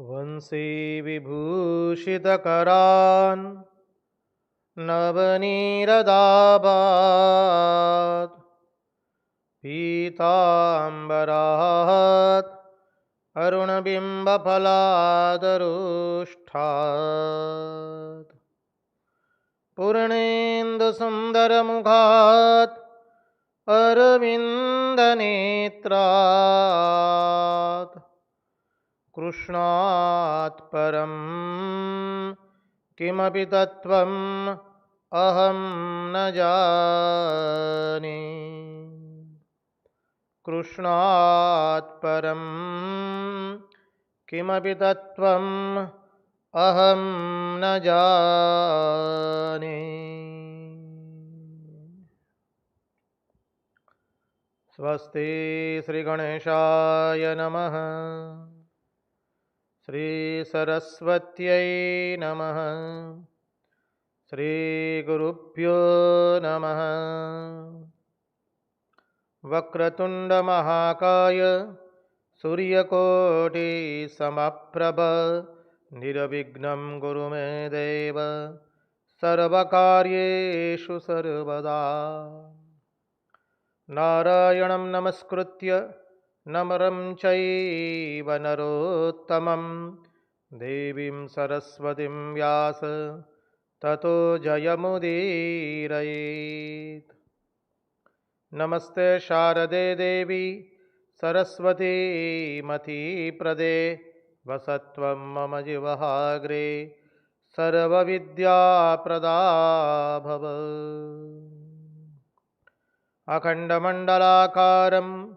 वंशी विभूषितकरान् नवनीरदाभात् पीताम्बरात् अरुणबिम्बफलादरुष्ठात् पूर्णेन्दुसुन्दरमुखात् अरविन्दनेत्रात् कृष्णात् परं किमपि तत्त्वम् अहं न जाने। कृष्णात् परं किमपि तत्त्वम् अहं न जाने। स्वस्ति श्रीगणेशाय नमः। श्रीसरस्वत्यै नमः। श्रीगुरुभ्यो नमः। वक्रतुण्डमहाकाय सूर्यकोटिसमप्रभ निर्विघ्नं कुरु मे देव सर्वकार्येषु सर्वदा। नारायणं नमस्कृत्य नमरं चैव नरोत्तमं देवीं सरस्वतीं व्यास ततो जयमुदीरयेत्। नमस्ते शारदे देवी सरस्वती मतीप्रदे वसत्वं मम जिह्वाग्रे सर्वविद्याप्रदा भव। अखण्डमण्डलाकारं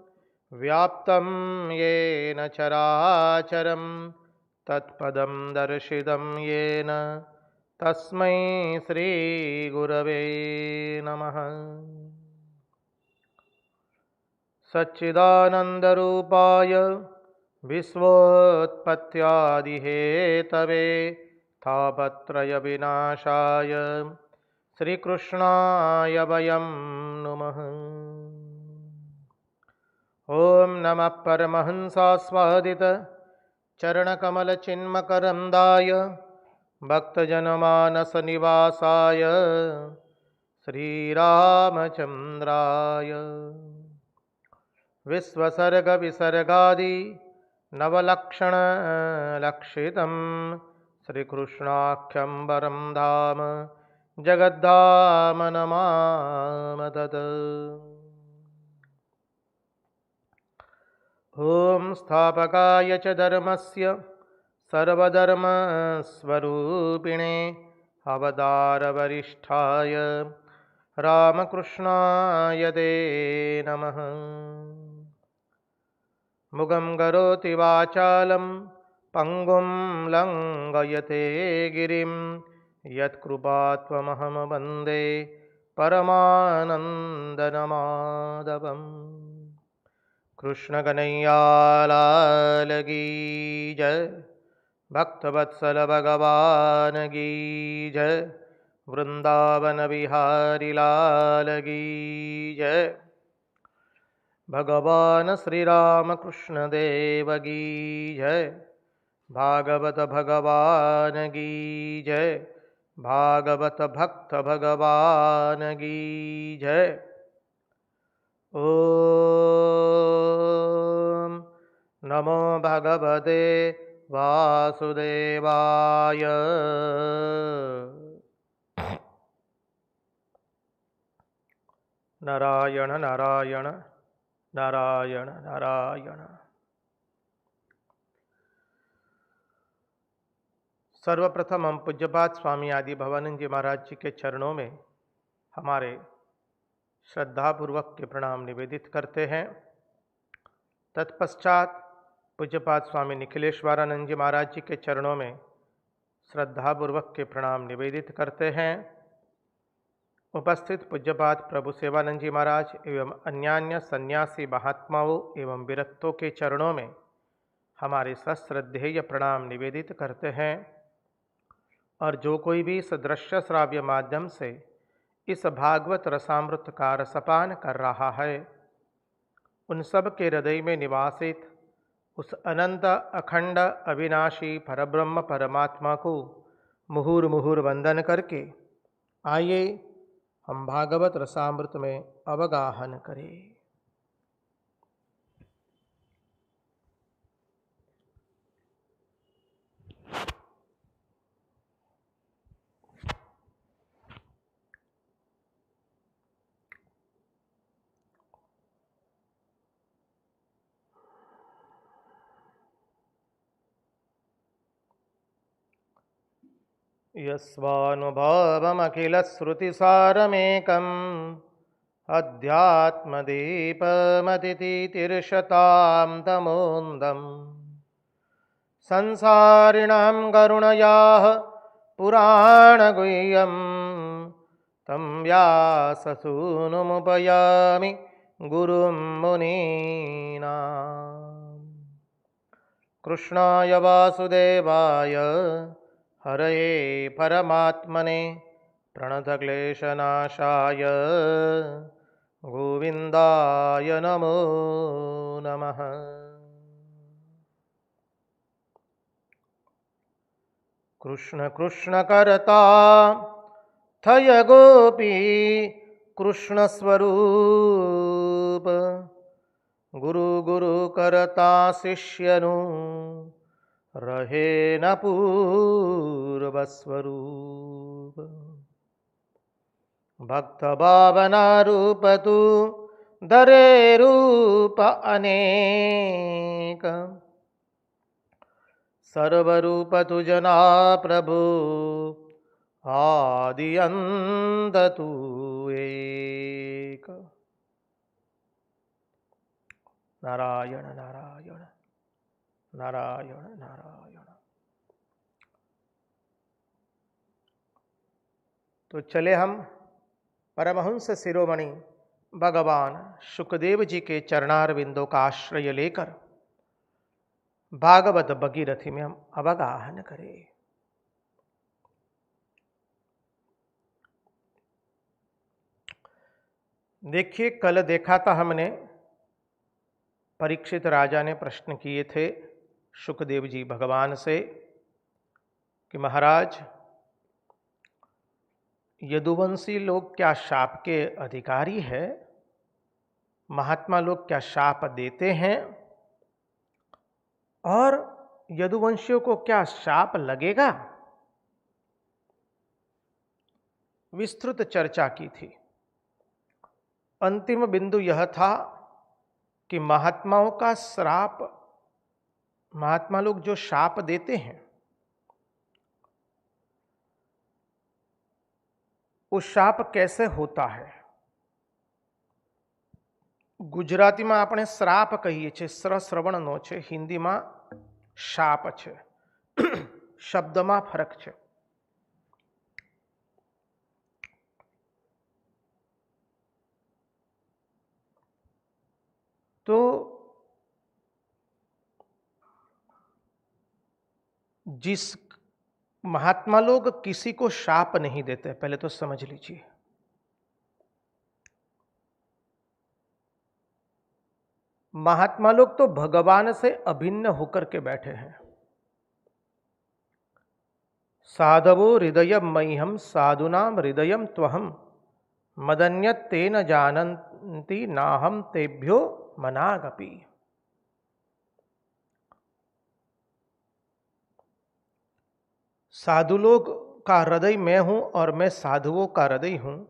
व्याप्तं येन चराचरं तत्पदं दर्शितं येन तस्मै श्रीगुरवे नमः। सच्चिदानन्दरूपाय विश्वोत्पत्त्यादिहेतवे तापत्रयविनाशाय श्रीकृष्णाय वयं नुमः। ॐ नमः परमहंसास्वादित चरणकमलचिन्मकरन्दाय भक्तजनमानसनिवासाय श्रीरामचन्द्राय विश्वसर्गविसर्गादि नवलक्षणलक्षितं श्रीकृष्णाख्यं वरं धाम जगद्धाम नमामि तत्। ॐ स्थापकाय च धर्मस्य सर्वधर्मस्वरूपिणे अवतारवरिष्ठाय रामकृष्णाय ते नमः। मुगं करोति वाचालं पङ्गुं लङ्घयते गिरिं यत्कृपात्वमहं वन्दे परमानन्दमाधवम्। कृष्णकन्हैयालाल की जय, भक्तवत्सल भगवान की जय, वृंदावन बिहारी लाल की जय। भगवान श्री राम कृष्ण देव की जय। भागवत भगवान की जय। भागवत भक्त भगवान की जय। ओम नमो भगवते वासुदेवाय। नारायण नारायण नारायण नारायण। सर्वप्रथम हम पूज्यपाद स्वामी आदि भवानंद जी महाराज जी के चरणों में हमारे श्रद्धापूर्वक के प्रणाम निवेदित करते हैं। तत्पश्चात पूज्यपाद स्वामी निखिलेश्वरानंद जी महाराज जी के चरणों में श्रद्धापूर्वक के प्रणाम निवेदित करते हैं। उपस्थित पूज्यपाद प्रभु सेवानंद जी महाराज एवं अन्यान्य सन्यासी महात्माओं एवं विरक्तों के चरणों में हमारे सश्रद्धेय प्रणाम निवेदित करते हैं। और जो कोई भी इस दृश्य श्राव्य माध्यम से इस भागवत रसामृत का रसपान कर रहा है, उन सब के हृदय में निवासित उस अनंत अखंड अविनाशी परब्रह्म परमात्मा को मुहुर मुहुर वंदन करके आइए हम भागवत रसामृत में अवगाहन करें। यस्वानुभावमखिलश्रुतिसारमेकम् अध्यात्मदीपमतिथितीर्षतां तमोन्दम् संसारिणां करुणयाः पुराणगुह्यं तं व्याससूनुमुपयामि गुरुं मुनीनाम्। कृष्णाय वासुदेवाय हरये परमात्मने प्रणतक्लेशनाशाय गोविन्दाय नमो नमः। कृष्ण कृष्ण करता थय गोपी कृष्ण स्वरूप गुरु गुरु करता शिष्यनु रहे न पूर्व स्वरूप। भक्त भावना रूप तू धरे रूप अनेक सर्वरूप तुजना प्रभु आदि अंत तू एक। नारायण नारायण नारायण नारायण। तो चले हम परमहंस शिरोमणि भगवान शुकदेव जी के चरणारविंदों का आश्रय लेकर भागवत भगीरथी में हम अवगाहन करें। देखिए, कल देखा था हमने, परीक्षित राजा ने प्रश्न किए थे शुकदेव जी भगवान से कि महाराज, यदुवंशी लोग क्या शाप के अधिकारी है? महात्मा लोग क्या शाप देते हैं? और यदुवंशियों को क्या शाप लगेगा? विस्तृत चर्चा की थी। अंतिम बिंदु यह था कि महात्माओं का श्राप, महात्मा लोग जो शाप देते हैं, वो शाप कैसे होता है? गुजराती में આપણે શ્રાપ કહીએ છીએ, શ્રવણનો છે, હિન્દીમાં શાપ છે। શબ્દમાં ફરક છે। तो जिस महात्मा लोग किसी को शाप नहीं देते, पहले तो समझ लीजिए। महात्मा लोग तो भगवान से अभिन्न होकर के बैठे हैं। साधवो हृदय मह्यम साधुनाम हृदयम त्वहम मदन्यत तेन जानन्ति नाहम तेभ्यो मनागपि। साधु लोग का हृदय मैं हूं और मैं साधुओं का हृदय हूं।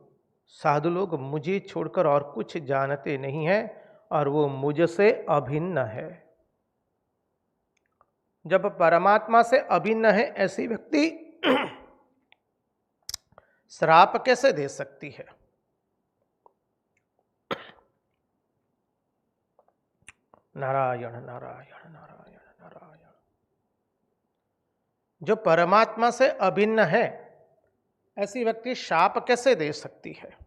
साधु लोग मुझे छोड़कर और कुछ जानते नहीं हैं और वो मुझसे अभिन्न है। जब परमात्मा से अभिन्न है, ऐसी व्यक्ति श्राप कैसे दे सकती है? नारायण नारायण नारायण नारायण। जो परमात्मा से अभिन्न है, ऐसी व्यक्ति शाप कैसे दे सकती है?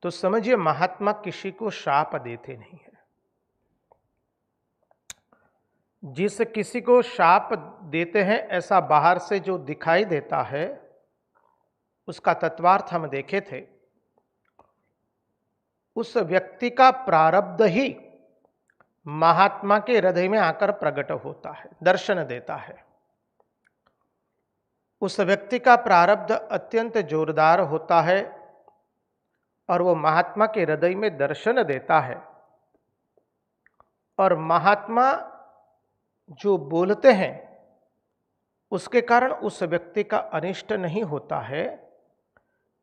तो समझिए, महात्मा किसी को शाप देते नहीं है। जिस किसी को शाप देते हैं, ऐसा बाहर से जो दिखाई देता है, उसका तत्वार्थ हम देखे थे। उस व्यक्ति का प्रारब्ध ही महात्मा के हृदय में आकर प्रकट होता है, दर्शन देता है। उस व्यक्ति का प्रारब्ध अत्यंत जोरदार होता है और वो महात्मा के हृदय में दर्शन देता है। और महात्मा जो बोलते हैं उसके कारण उस व्यक्ति का अनिष्ट नहीं होता है,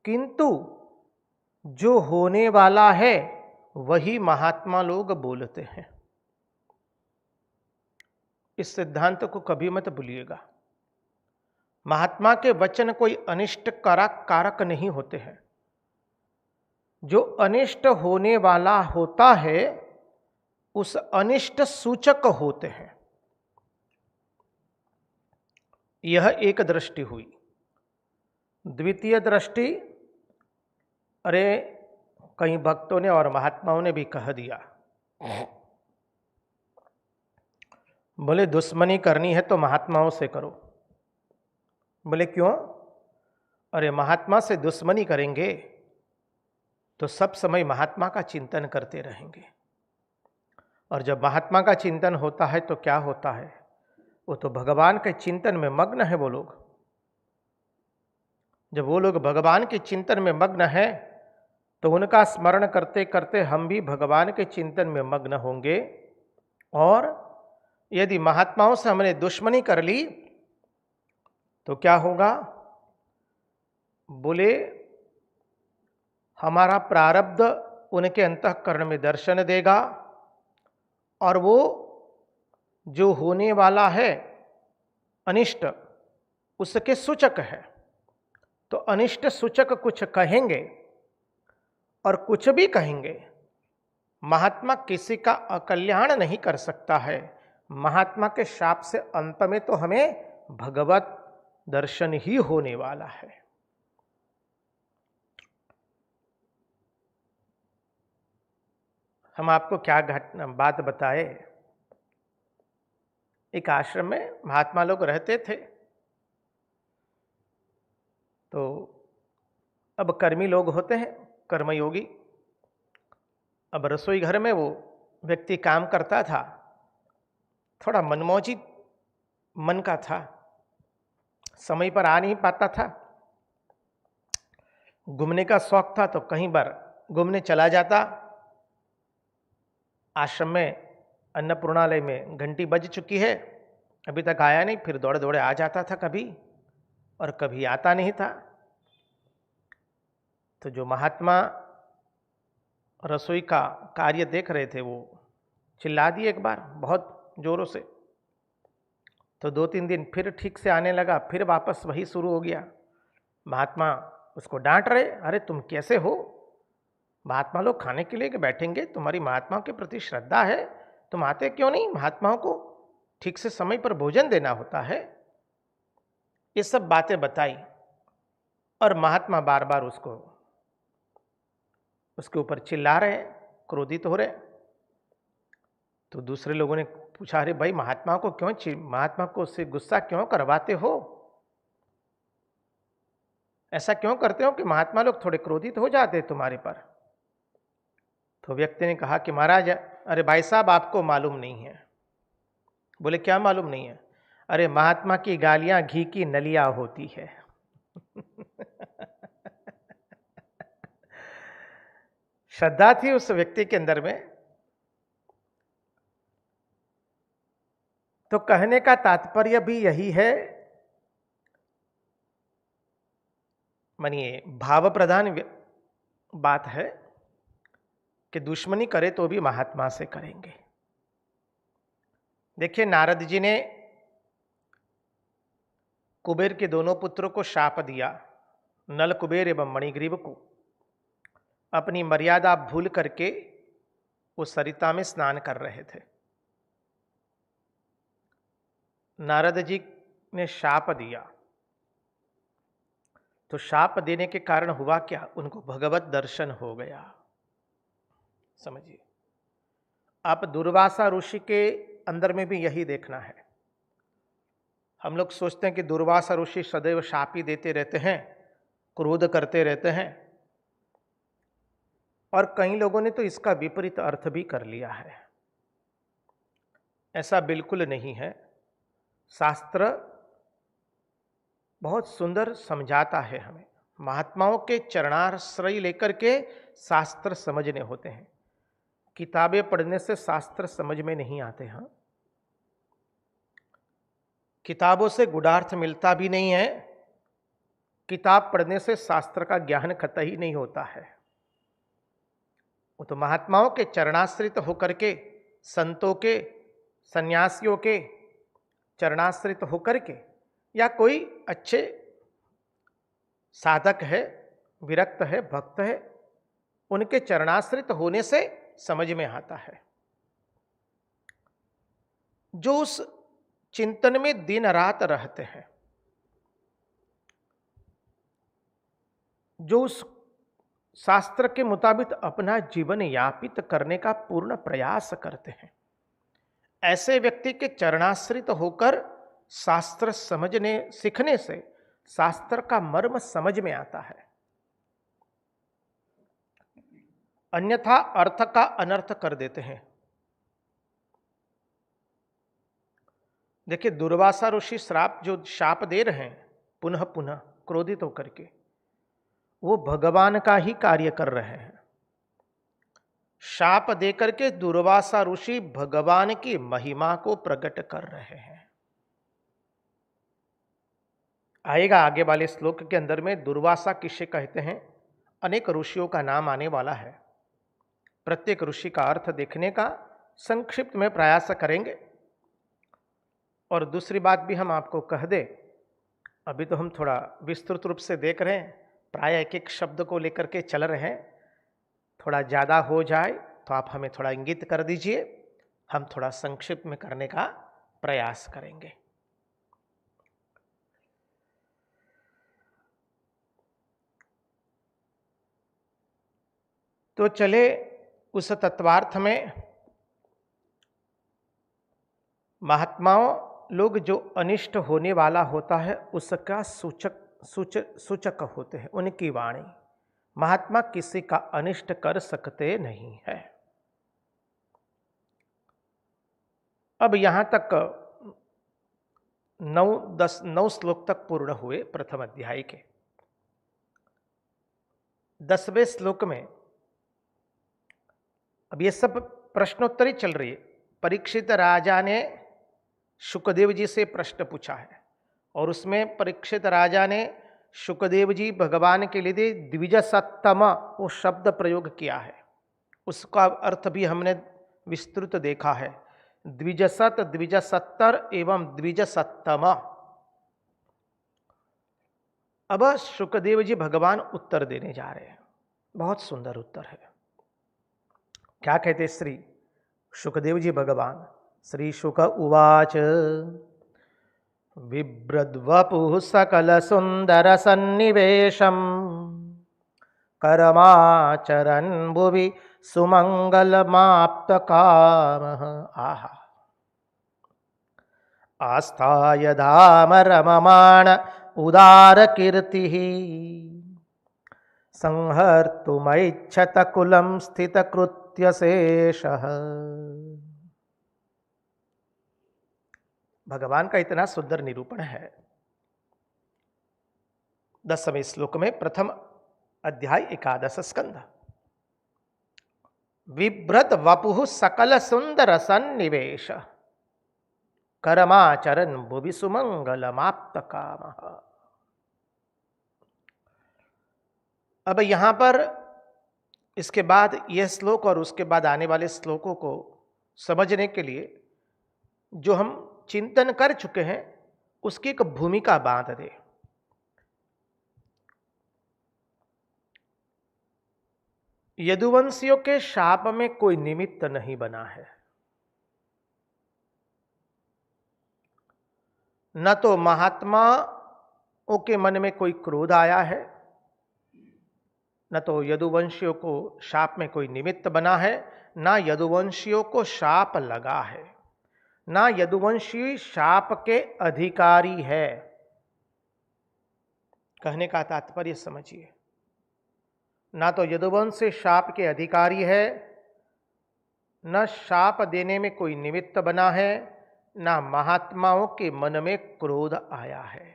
किंतु जो होने वाला है वही महात्मा लोग बोलते हैं। इस सिद्धांत को कभी मत भूलिएगा। महात्मा के वचन कोई अनिष्ट कारक नहीं होते हैं। जो अनिष्ट होने वाला होता है उस अनिष्ट सूचक होते हैं। यह एक दृष्टि हुई। द्वितीय दृष्टि, अरे कई भक्तों ने और महात्माओं ने भी कह दिया, बोले दुश्मनी करनी है तो महात्माओं से करो। बोले क्यों? अरे महात्मा से दुश्मनी करेंगे तो सब समय महात्मा का चिंतन करते रहेंगे, और जब महात्मा का चिंतन होता है तो क्या होता है, वो तो भगवान के चिंतन में मग्न है वो लोग। जब वो लोग भगवान के चिंतन में मग्न है तो उनका स्मरण करते करते हम भी भगवान के चिंतन में मग्न होंगे। और यदि महात्माओं से हमने दुश्मनी कर ली तो क्या होगा? बोले हमारा प्रारब्ध उनके अंतःकरण में दर्शन देगा, और वो जो होने वाला है अनिष्ट उसके सूचक है। तो अनिष्ट सूचक कुछ कहेंगे और कुछ भी कहेंगे, महात्मा किसी का अकल्याण नहीं कर सकता है। महात्मा के शाप से अंत में तो हमें भगवत दर्शन ही होने वाला है। हम आपको क्या बात बताए। एक आश्रम में महात्मा लोग रहते थे, तो अब कर्मी लोग होते हैं, कर्मयोगी। अब रसोई घर में वो व्यक्ति काम करता था, थोड़ा मनमौजी मन का था, समय पर आ नहीं पाता था। घूमने का शौक था तो कहीं बार घूमने चला जाता। आश्रम में अन्नपूर्णालय में घंटी बज चुकी है, अभी तक आया नहीं, फिर दौड़े दौड़े आ जाता था कभी, और कभी आता नहीं था। तो जो महात्मा रसोई का कार्य देख रहे थे वो चिल्ला दिए एक बार बहुत जोरों से। तो 2-3 दिन फिर ठीक से आने लगा, फिर वापस वही शुरू हो गया। महात्मा उसको डांट रहे, अरे तुम कैसे हो, महात्मा लोग खाने के लिए बैठेंगे, तुम्हारी महात्माओं के प्रति श्रद्धा है, तुम आते क्यों नहीं, महात्माओं को ठीक से समय पर भोजन देना होता है। ये सब बातें बताई, और महात्मा बार बार उसके ऊपर चिल्ला रहे, क्रोधित हो रहे। तो दूसरे लोगों ने पूछा, अरे भाई महात्मा को उससे गुस्सा क्यों करवाते हो, ऐसा क्यों करते हो कि महात्मा लोग थोड़े क्रोधित हो जाते तुम्हारे पर। तो व्यक्ति ने कहा कि महाराज, अरे भाई साहब आपको मालूम नहीं है। बोले क्या मालूम नहीं है? अरे महात्मा की गालियां घी की नलियां होती है। श्रद्धा थी उस व्यक्ति के अंदर में। तो कहने का तात्पर्य भी यही है, मानिए भाव प्रधान बात है कि दुश्मनी करे तो भी महात्मा से करेंगे। देखिए नारद जी ने कुबेर के दोनों पुत्रों को शाप दिया, नल कुबेर एवं मणिग्रीव को। अपनी मर्यादा भूल करके वो सरिता में स्नान कर रहे थे। नारद जी ने शाप दिया, तो शाप देने के कारण हुआ क्या, उनको भगवत दर्शन हो गया। समझिए, आप दुर्वासा ऋषि के अंदर में भी यही देखना है। हम लोग सोचते हैं कि दुर्वासा ऋषि सदैव शाप ही देते रहते हैं, क्रोध करते रहते हैं, और कई लोगों ने तो इसका विपरीत अर्थ भी कर लिया है। ऐसा बिल्कुल नहीं है। शास्त्र बहुत सुंदर समझाता है हमें। महात्माओं के चरणाश्रय लेकर के शास्त्र समझने होते हैं। किताबें पढ़ने से शास्त्र समझ में नहीं आते हैं। किताबों से गूढ़ार्थ मिलता भी नहीं है। किताब पढ़ने से शास्त्र का ज्ञान कतई नहीं होता है। वो तो महात्माओं के चरणाश्रित होकर के, संतों के, सन्यासियों के चरणाश्रित होकर के, या कोई अच्छे साधक है, विरक्त है, भक्त है, उनके चरणाश्रित होने से समझ में आता है। जो उस चिंतन में दिन रात रहते हैं, जो उस शास्त्र के मुताबिक अपना जीवन यापित करने का पूर्ण प्रयास करते हैं, ऐसे व्यक्ति के चरणाश्रित होकर शास्त्र समझने सीखने से शास्त्र का मर्म समझ में आता है। अन्यथा अर्थ का अनर्थ कर देते हैं। देखिए, दुर्वासा ऋषि जो शाप दे रहे हैं पुनः पुनः क्रोधित होकर के, वो भगवान का ही कार्य कर रहे हैं। शाप देकर के दुर्वासा ऋषि भगवान की महिमा को प्रकट कर रहे हैं। आएगा आगे वाले श्लोक के अंदर में दुर्वासा किसे कहते हैं। अनेक ऋषियों का नाम आने वाला है। प्रत्येक ऋषि का अर्थ देखने का संक्षिप्त में प्रयास करेंगे। और दूसरी बात भी हम आपको कह दें, अभी तो हम थोड़ा विस्तृत रूप से देख रहे हैं, प्राय एक एक शब्द को लेकर के चल रहे हैं। थोड़ा ज़्यादा हो जाए तो आप हमें थोड़ा इंगित कर दीजिए, हम थोड़ा संक्षिप्त में करने का प्रयास करेंगे। तो चले उस तत्वार्थ में, महात्माओं लोग जो अनिष्ट होने वाला होता है उसका सूचक होते हैं उनकी वाणी। महात्मा किसी का अनिष्ट कर सकते नहीं है। अब यहां तक 9 श्लोक तक पूर्ण हुए प्रथम अध्याय के। 10वें श्लोक में अब ये सब प्रश्नोत्तरी चल रही है। परीक्षित राजा ने शुकदेव जी से प्रश्न पूछा है और उसमें परीक्षित राजा ने शुकदेव जी भगवान के लिए द्विजसत्तम वो शब्द प्रयोग किया है। उसका अर्थ भी हमने विस्तृत देखा है। द्विजसत, द्विजसत्तर एवं द्विजसत्तम। अब शुकदेव जी भगवान उत्तर देने जा रहे हैं। बहुत सुंदर उत्तर है। क्या कहते श्री शुकदेव जी भगवान। श्री शुक उवाच बिभ्रद्वपुः सकल सुंदर सन्निवेशम कर्माचरन् भुवि सुमंगलमाप्त कामः। आहा। आस्थाय धाम रममाण उदार कीर्तिः संहर्तुमैच्छत कुलं स्थित कृत्य शेषः। भगवान का इतना सुंदर निरूपण है। 10वें श्लोक में प्रथम अध्याय 11 स्कंध। बिभ्रत वपुः सकल सुंदर सन्निवेश कर्माचरन् भुवि सुमंगलमाप्त कामः। अब यहां पर इसके बाद यह श्लोक और उसके बाद आने वाले श्लोकों को समझने के लिए जो हम चिंतन कर चुके हैं उसकी एक भूमिका बांध दे। यदुवंशियों के शाप में कोई निमित्त नहीं बना है। न तो महात्माओं के मन में कोई क्रोध आया है, न तो यदुवंशियों को शाप में कोई निमित्त बना है, ना यदुवंशियों को शाप लगा है, ना यदुवंशी शाप के अधिकारी है। कहने का तात्पर्य समझिए, ना तो यदुवंश शाप के अधिकारी है, न शाप देने में कोई निमित्त बना है, न महात्माओं के मन में क्रोध आया है।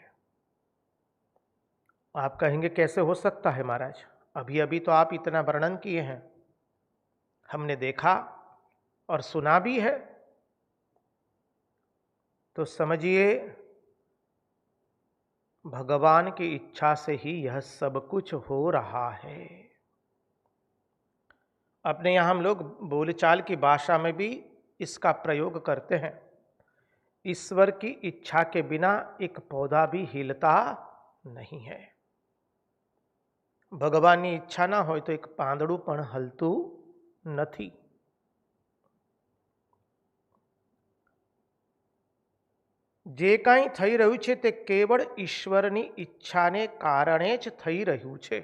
आप कहेंगे कैसे हो सकता है महाराज, अभी अभी तो आप इतना वर्णन किए हैं, हमने देखा और सुना भी है। तो समझिए भगवान की इच्छा से ही यह सब कुछ हो रहा है। अपने यहां हम लोग बोलचाल की भाषा में भी इसका प्रयोग करते हैं। ईश्वर की इच्छा के बिना एक पौधा भी हिलता नहीं है। भगवाननी इच्छा ना हो तो एक પાંદડું પણ હલતું નથી। જે કાંઈ થઈ રહ્યું છે તે કેવળ ઈશ્વરની ઈચ્છાને કારણે જ થઈ રહ્યું છે।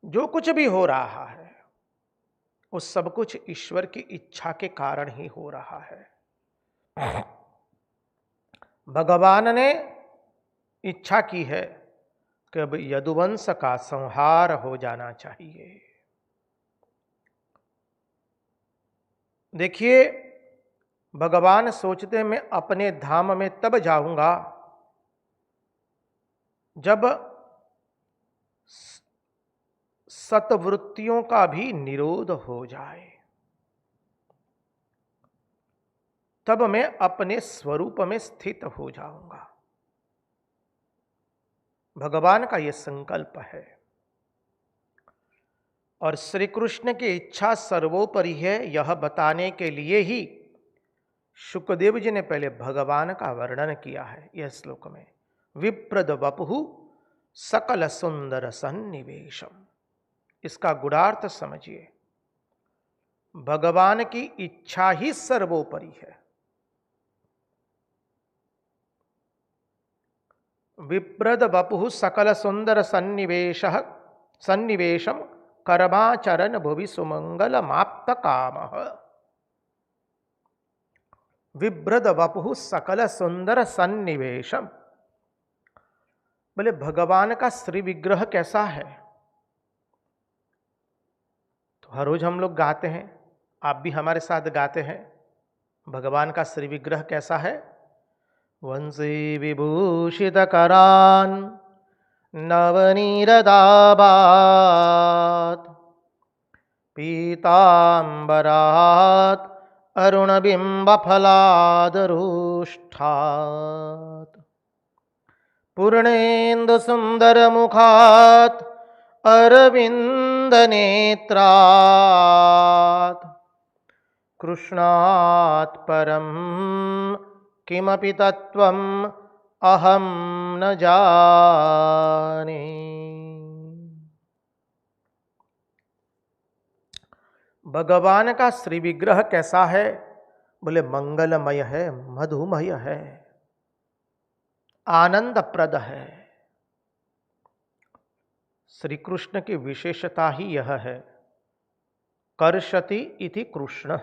जो कुछ भी हो रहा है वो सब कुछ ईश्वर की इच्छा के कारण ही हो रहा है। भगवान ने इच्छा की है कि अब यदुवंश का संहार हो जाना चाहिए। देखिए भगवान सोचते मैं अपने धाम में तब जाऊंगा जब सतवृत्तियों का भी निरोध हो जाए, तब मैं अपने स्वरूप में स्थित हो जाऊंगा। भगवान का यह संकल्प है और श्री कृष्ण की इच्छा सर्वोपरि है, यह बताने के लिए ही शुकदेव जी ने पहले भगवान का वर्णन किया है यह श्लोक में। विप्रद वपुः सकल सुंदर सन्निवेशम। इसका गुणार्थ समझिए, भगवान की इच्छा ही सर्वोपरि है। विप्रद वपुः सकल सुंदर सन्निवेशम कर्माचरण भुवि सुमंगल माप्त कामः। विभ्रद वपुः सकल सुंदर सन्निवेशम, बोले भगवान का श्री विग्रह कैसा है। तो हर रोज हम लोग गाते हैं, आप भी हमारे साथ गाते हैं, भगवान का श्री विग्रह कैसा है। वंशी विभूषित करान नवनीरदाबात पीतांबरात अरुणबिंब फलादरुष्ठात पूर्णेन्दु सुंदर मुखात अरविंद नेत्रात कृष्णात परम किमपि तत्वम अहम न जाने। भगवान का श्री विग्रह कैसा है, बोले मंगलमय है, मधुमय है, आनंदप्रद है। श्री कृष्ण की विशेषता ही यह है, कर्षति इति कृष्ण,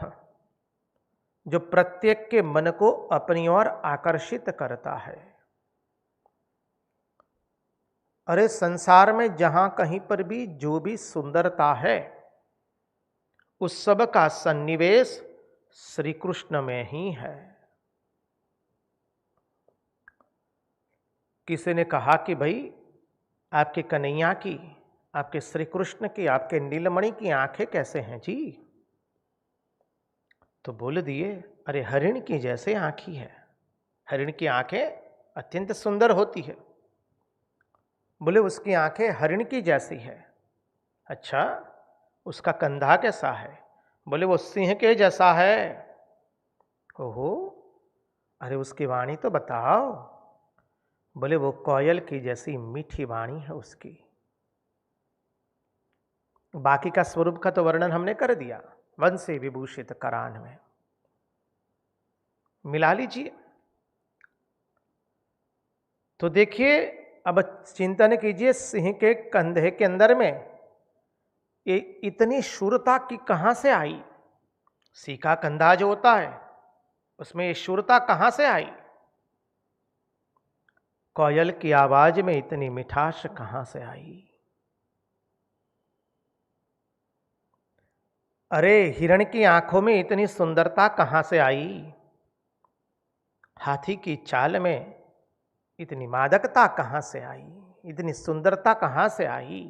जो प्रत्येक के मन को अपनी ओर आकर्षित करता है। अरे संसार में जहां कहीं पर भी जो भी सुंदरता है उस सब का सन्निवेश श्री कृष्ण में ही है। किसी ने कहा कि भाई आपके कन्हैया की, आपके श्री कृष्ण की, आपके नीलमणि की आंखें कैसे हैं जी। तो बोल दिए अरे हरिण की जैसे आंखी है, हरिण की आंखें अत्यंत सुंदर होती है। बोले उसकी आंखें हरिण की जैसी है। अच्छा उसका कंधा कैसा है, बोले वो सिंह के जैसा है। ओहो, अरे उसकी वाणी तो बताओ, बोले वो कोयल की जैसी मीठी वाणी है उसकी। बाकी का स्वरूप का तो वर्णन हमने कर दिया, वन से विभूषित करान में मिला लीजिए। तो देखिए अब चिंतन कीजिए, सिंह के कंधे के अंदर में ये इतनी शूरता की कहां से आई। सिंह का कंधा जो होता है उसमें ये शूरता कहां से आई। कोयल की आवाज में इतनी मिठास कहां से आई। अरे हिरण की आंखों में इतनी सुंदरता कहां से आई? हाथी की चाल में इतनी मादकता कहां से आई? इतनी सुंदरता कहां से आई?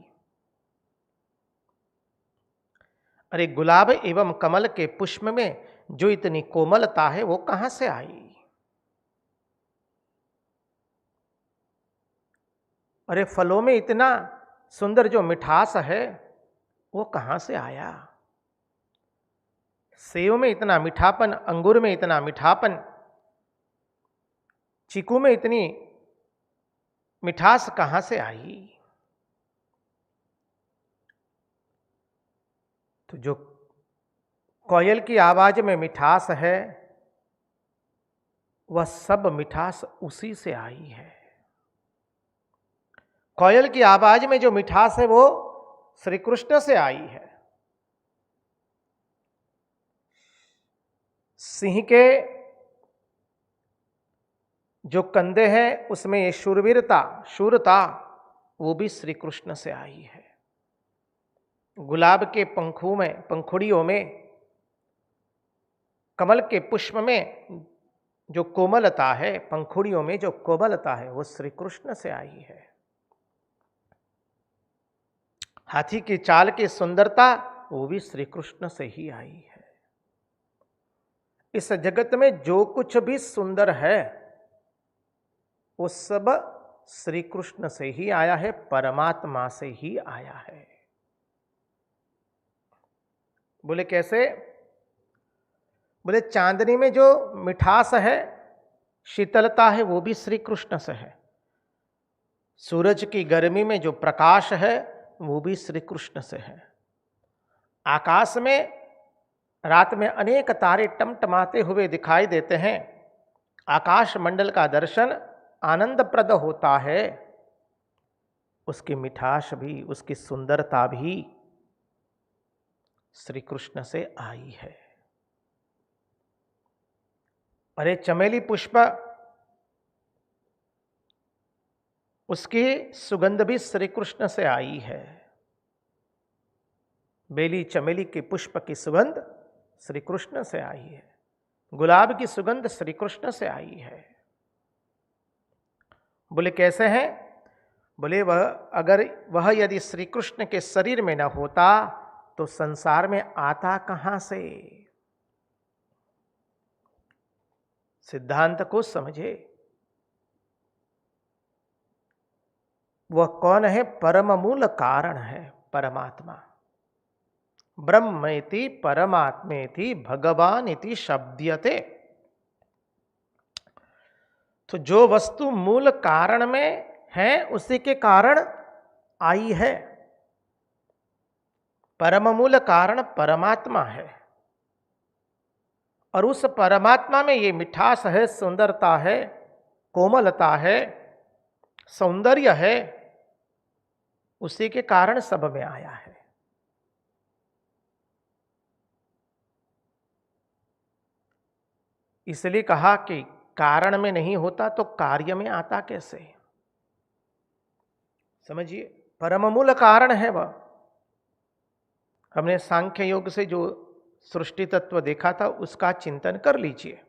अरे गुलाब एवं कमल के पुष्प में जो इतनी कोमलता है वो कहां से आई? अरे फलों में इतना सुंदर जो मिठास है वो कहां से आया? सेव में इतना मीठापन, अंगूर में इतना मीठापन, चीकू में इतनी मिठास कहां से आई? तो जो कोयल की आवाज में मिठास है वह सब मिठास उसी से आई है। कोयल की आवाज में जो मिठास है वो श्री कृष्ण से आई है। सिंह के जो कंधे हैं उसमें ये शूरता वो भी श्री कृष्ण से आई है। गुलाब के पंखुड़ियों में, कमल के पुष्प में जो कोमलता है, पंखुड़ियों में जो कोमलता है वो श्री कृष्ण से आई है। हाथी की चाल की सुंदरता वो भी श्री कृष्ण से ही आई है। इस जगत में जो कुछ भी सुंदर है वो सब श्री कृष्ण से ही आया है, परमात्मा से ही आया है। बोले कैसे? बोले चांदनी में जो मिठास है, शीतलता है वो भी श्री कृष्ण से है। सूरज की गर्मी में जो प्रकाश है वो भी श्री कृष्ण से है। आकाश में रात में अनेक तारे टमटमाते हुए दिखाई देते हैं। आकाश मंडल का दर्शन आनंदप्रद होता है। उसकी मिठास भी, उसकी सुंदरता भी श्री कृष्ण से आई है। अरे चमेली पुष्प, उसकी सुगंध भी श्री कृष्ण से आई है। बेली चमेली के पुष्प की सुगंध श्री कृष्ण से आई है। गुलाब की सुगंध श्री कृष्ण से आई है। बोले कैसे हैं? बोले वह यदि श्री कृष्ण के शरीर में न होता तो संसार में आता कहां से? सिद्धांत को समझे। वह कौन है? परम मूल कारण है, परमात्मा। ब्रह्मेति परमात्मेति भगवान इति शब्द्यते। तो जो वस्तु मूल कारण में है उसी के कारण आई है। परम मूल कारण परमात्मा है और उस परमात्मा में ये मिठास है, सुंदरता है, कोमलता है, सौंदर्य है, उसी के कारण सब में आया है। इसलिए कहा कि कारण में नहीं होता तो कार्य में आता कैसे? समझिए, परम मूल कारण है वह। हमने सांख्य योग से जो सृष्टि तत्व देखा था उसका चिंतन कर लीजिए।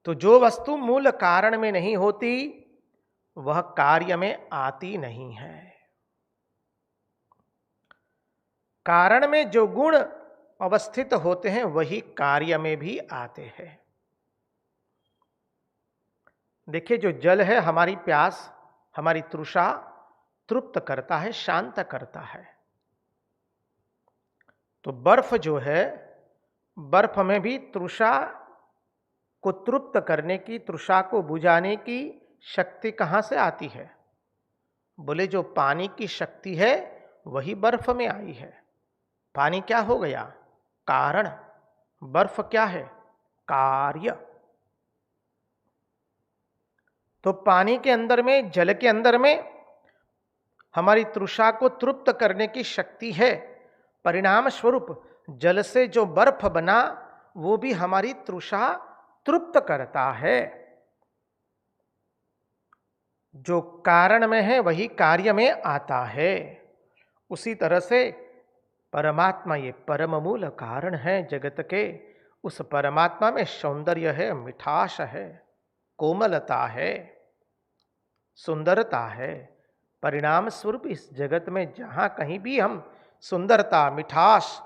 तो जो वस्तु मूल कारण में नहीं होती वह कार्य में आती नहीं है। कारण में जो गुण अवस्थित होते हैं वही कार्य में भी आते हैं। देखिए, जो जल है हमारी प्यास, हमारी तृषा तृप्त करता है, शांत करता है। तो बर्फ जो है, बर्फ में भी तृषा को तृप्त करने की, तृषा को बुझाने की शक्ति कहां से आती है? बोले जो पानी की शक्ति है वही बर्फ में आई है। पानी क्या हो गया? कारण। बर्फ क्या है? कार्य। तो पानी के अंदर में, जल के अंदर में हमारी तृषा को तृप्त करने की शक्ति है। परिणाम स्वरूप जल से जो बर्फ बना वो भी हमारी तृषा तृप्त करता है। जो कारण में है वही कार्य में आता है। उसी तरह से परमात्मा ये परम मूल कारण है जगत के। उस परमात्मा में सौंदर्य है, मिठास है, कोमलता है, सुंदरता है। परिणाम स्वरूप इस जगत में जहां कहीं भी हम सुंदरता, मिठास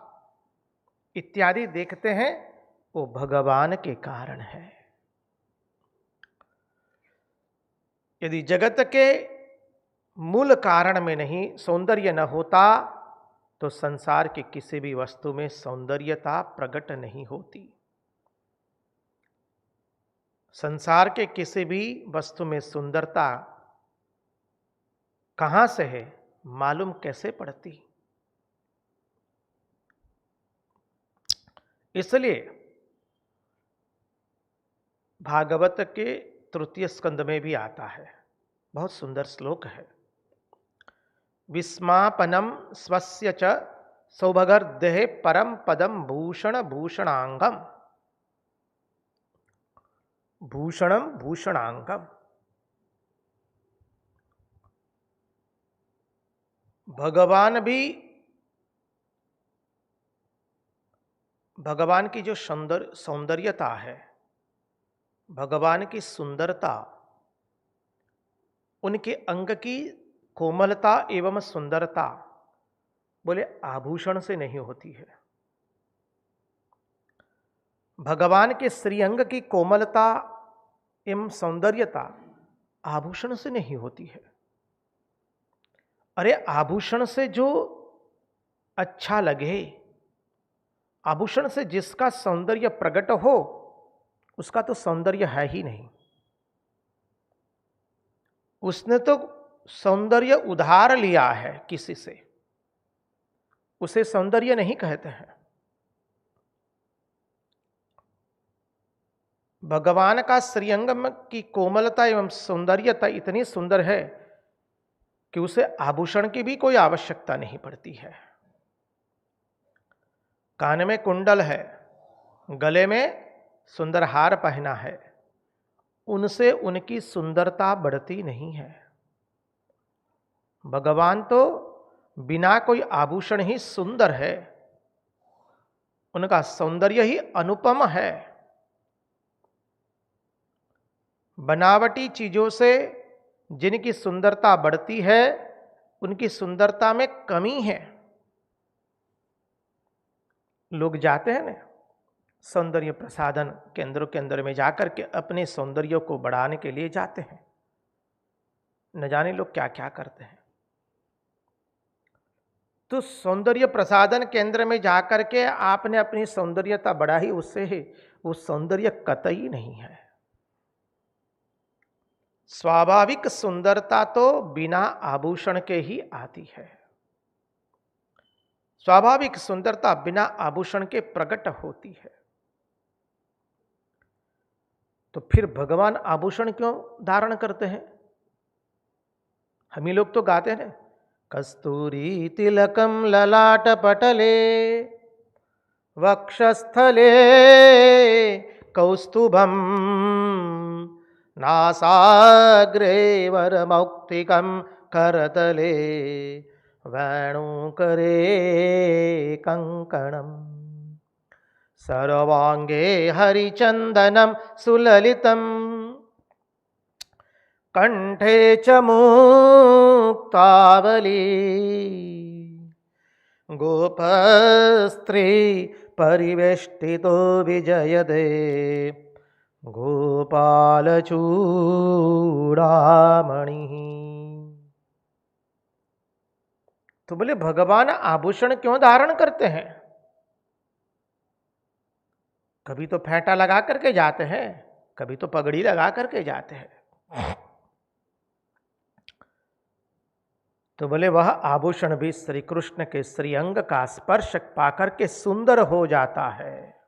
इत्यादि देखते हैं, वो भगवान के कारण है। यदि जगत के मूल कारण में नहीं सौंदर्य न होता तो संसार के किसी भी वस्तु में सौंदर्यता प्रकट नहीं होती। संसार के किसी भी वस्तु में सुंदरता कहां से है, मालूम कैसे पड़ती? इसलिए भागवत के तृतीय स्कंद में भी आता है, बहुत सुंदर श्लोक है। विस्मापनम स्वस्य च सौभगर्देह परम पदम भूषण भूषणांगम। भूषणम भूषणांगम। भगवान की जो सौंदर्यता है, भगवान की सुंदरता, उनके अंग की कोमलता एवं सुंदरता बोले आभूषण से नहीं होती है। भगवान के श्रीअंग की कोमलता एवं सौंदर्यता आभूषण से नहीं होती है। अरे आभूषण से जो अच्छा लगे, आभूषण से जिसका सौंदर्य प्रकट हो, उसका तो सौंदर्य है ही नहीं। उसने तो सौंदर्य उधार लिया है किसी से, उसे सौंदर्य नहीं कहते हैं। भगवान का श्रीअंग की कोमलता एवं सौंदर्यता इतनी सुंदर है कि उसे आभूषण की भी कोई आवश्यकता नहीं पड़ती है। कान में कुंडल है, गले में सुंदर हार पहना है, उनसे उनकी सुंदरता बढ़ती नहीं है। भगवान तो बिना कोई आभूषण ही सुंदर है, उनका सौंदर्य ही अनुपम है। बनावटी चीजों से जिनकी सुंदरता बढ़ती है, उनकी सुंदरता में कमी है। लोग जाते हैं ना सौंदर्य प्रसाधन केंद्रों के अंदर में जाकर के अपने सौंदर्य को बढ़ाने के लिए जाते हैं, न जाने लोग क्या क्या करते हैं। तो सौंदर्य प्रसाधन केंद्र में जाकर के आपने अपनी सौंदर्यता बढ़ाई, उससे ही वो सौंदर्य कतई नहीं है। स्वाभाविक सुंदरता तो बिना आभूषण के ही आती है। स्वाभाविक सुंदरता बिना आभूषण के प्रकट होती है। तो फिर भगवान आभूषण क्यों धारण करते हैं? हम ही लोग तो गाते हैं, कस्तूरी तिलकम ललाट पटले वक्षस्थले कौस्तुभम नासाग्रे वरमौक्तिकं करतले वेणुकरे कंकणम सर्वांगे हरिचंदनम सुललितम कंठे च मुक्तावली गोपस्त्री परिवेष्टितो विजयते गोपाल चूड़ामणि। तो बोले भगवान आभूषण क्यों धारण करते हैं? कभी तो फेंटा लगा करके जाते हैं, कभी तो पगड़ी लगा करके जाते हैं। तो बोले वह आभूषण भी श्री कृष्ण के श्रीअंग का स्पर्श पाकर के सुंदर हो जाता है।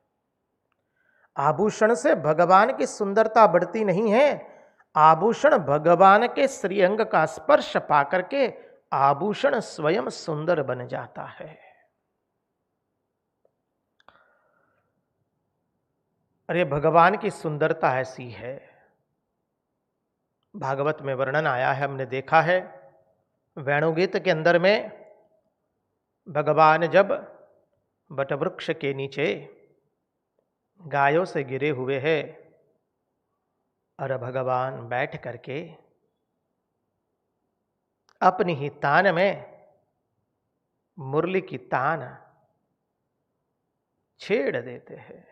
आभूषण से भगवान की सुंदरता बढ़ती नहीं है, आभूषण भगवान के श्रीअंग का स्पर्श पाकर के आभूषण स्वयं सुंदर बन जाता है। अरे भगवान की सुंदरता ऐसी है, भागवत में वर्णन आया है, हमने देखा है। वेणुगीत के अंदर में भगवान जब वटवृक्ष के नीचे गायों से गिरे हुए हैं और भगवान बैठ करके अपनी ही तान में मुरली की तान छेड़ देते हैं।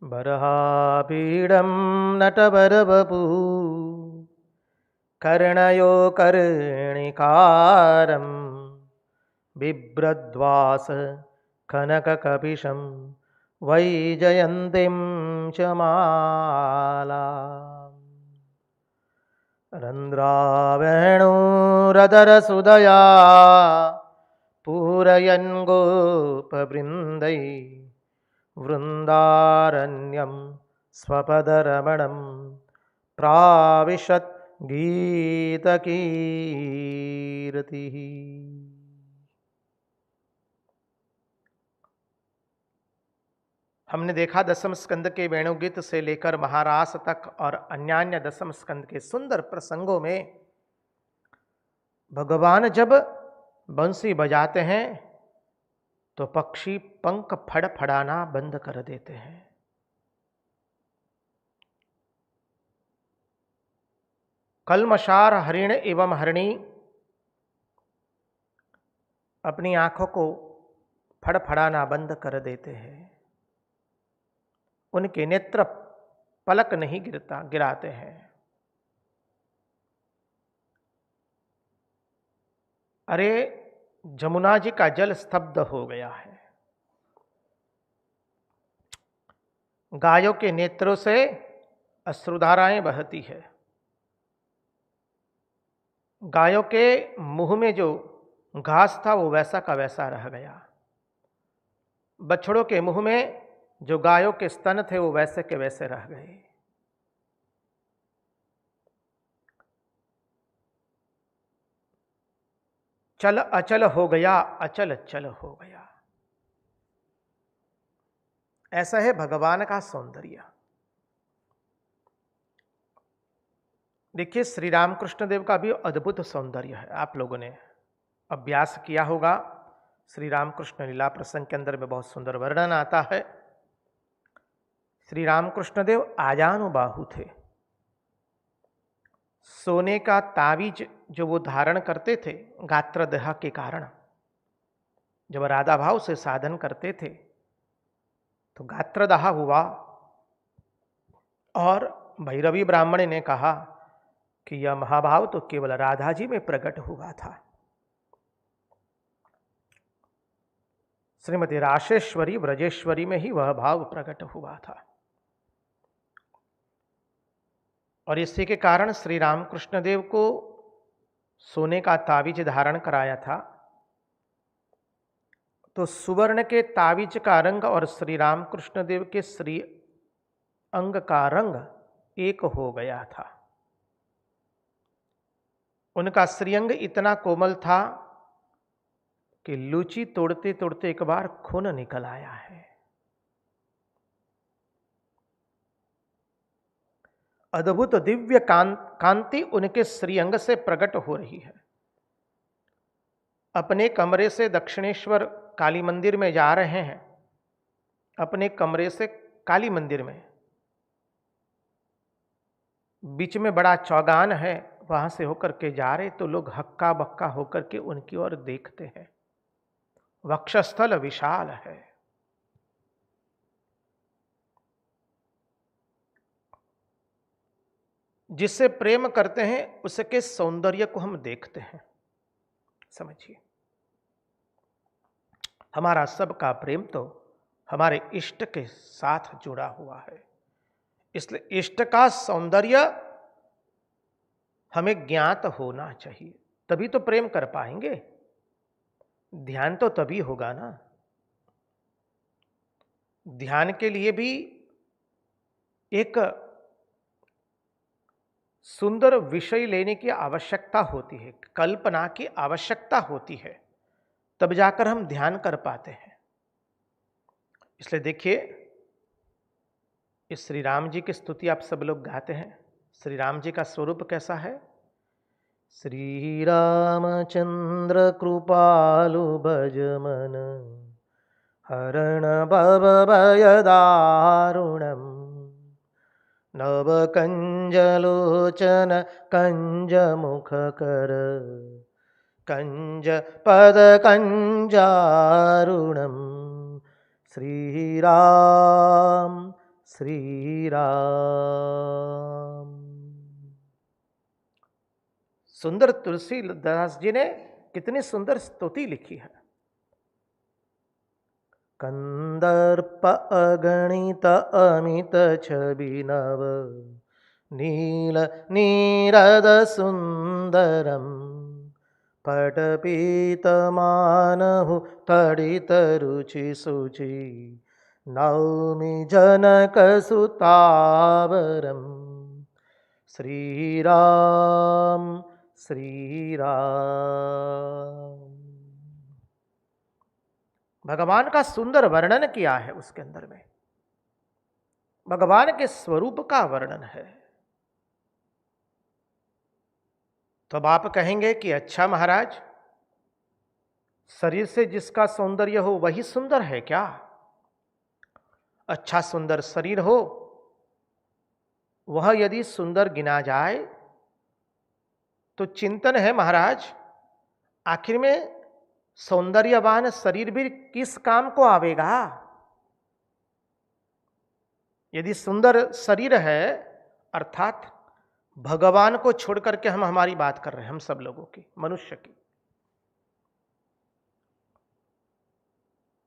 बरहापीडम नटवरवपु कर्णयो कर्णिकारं बिभ्रद्वास कनककपिशं वैजयन्तीं च माला रन्ध्रावेणुरदरसुदया पूरयन् गोपवृन्दै वृन्दारण्यं स्वपदरमणं प्राविशत् गीतकीर्तिः। हमने देखा दसम स्कंद के वेणुगीत से लेकर महारास तक और अन्यान्य दसम स्कंद के सुंदर प्रसंगों में भगवान जब बंसी बजाते हैं तो पक्षी पंख फड़फड़ाना बंद कर देते हैं। कलमशार हरिण एवं हरिणी अपनी आंखों को फड़फड़ाना बंद कर देते हैं। उनके नेत्र पलक नहीं गिराते हैं। अरे जमुना जी का जल स्तब्ध हो गया है। गायों के नेत्रों से अश्रुधाराएं बहती है। गायों के मुंह में जो घास था वो वैसा का वैसा रह गया। बछड़ों के मुंह में जो गायों के स्तन थे वो वैसे के वैसे रह गए। चल अचल हो गया, अचल चल हो गया। ऐसा है भगवान का सौंदर्य। देखिए श्री रामकृष्ण देव का भी अद्भुत सौंदर्य है। आप लोगों ने अभ्यास किया होगा। श्री रामकृष्ण लीला प्रसंग के अंदर में बहुत सुंदर वर्णन आता है। श्री रामकृष्ण देव आजानुबाहु थे। सोने का तावीज जो वो धारण करते थे गात्रदह के कारण, जब राधा भाव से साधन करते थे तो गात्रदाह हुआ और भैरवी ब्राह्मणी ने कहा कि यह महाभाव तो केवल राधा जी में प्रकट हुआ था। श्रीमती राशेश्वरी ब्रजेश्वरी में ही वह भाव प्रकट हुआ था। और इसी के कारण श्री रामकृष्ण देव को सोने का तावीज धारण कराया था। तो सुवर्ण के तावीज का रंग और श्री रामकृष्ण देव के श्री अंग का रंग एक हो गया था। उनका श्रीअंग इतना कोमल था कि लूची तोड़ते तोड़ते एक बार खून निकल आया है। अद्भुत दिव्य कांति उनके श्रीअंग से प्रकट हो रही है। अपने कमरे से दक्षिणेश्वर काली मंदिर में जा रहे हैं। अपने कमरे से काली मंदिर में बीच में बड़ा चौगान है, वहां से होकर के जा रहे तो लोग हक्का बक्का होकर के उनकी ओर देखते हैं। वक्षस्थल विशाल है। जिससे प्रेम करते हैं उसके सौंदर्य को हम देखते हैं। समझिए, हमारा सबका प्रेम तो हमारे इष्ट के साथ जुड़ा हुआ है। इसलिए इष्ट का सौंदर्य हमें ज्ञात होना चाहिए, तभी तो प्रेम कर पाएंगे। ध्यान तो तभी होगा ना। ध्यान के लिए भी एक सुंदर विषय लेने की आवश्यकता होती है, कल्पना की आवश्यकता होती है, तब जाकर हम ध्यान कर पाते हैं। इसलिए देखिए, इस श्री राम जी की स्तुति आप सब लोग गाते हैं। श्री राम जी का स्वरूप कैसा है? श्री रामचंद्र कृपालु भज मन, हरण भव भय दारुणम्। नव कंज लोचन कंज मुख कर, कंज पद कंजारुणम्। श्री राम श्री राम। सुंदर तुलसीदास जी ने कितनी सुंदर स्तुति लिखी है। कंदर्प अगणित अमित छवि नव, नील नीरद सुंदरम। पटपीत मानहु तडित रुचि सुचि, नौमि जनक सुतावरम। श्री राम श्री राम। भगवान का सुंदर वर्णन किया है उसके अंदर में, भगवान के स्वरूप का वर्णन है। तो अब आप कहेंगे कि अच्छा महाराज, शरीर से जिसका सौंदर्य हो वही सुंदर है क्या? अच्छा सुंदर शरीर हो वह यदि सुंदर गिना जाए तो चिंतन है महाराज, आखिर में सौंदर्यवान शरीर भी किस काम को आवेगा? यदि सुंदर शरीर है, अर्थात भगवान को छोड़ करके हम हमारी बात कर रहे हैं, हम सब लोगों की, मनुष्य की,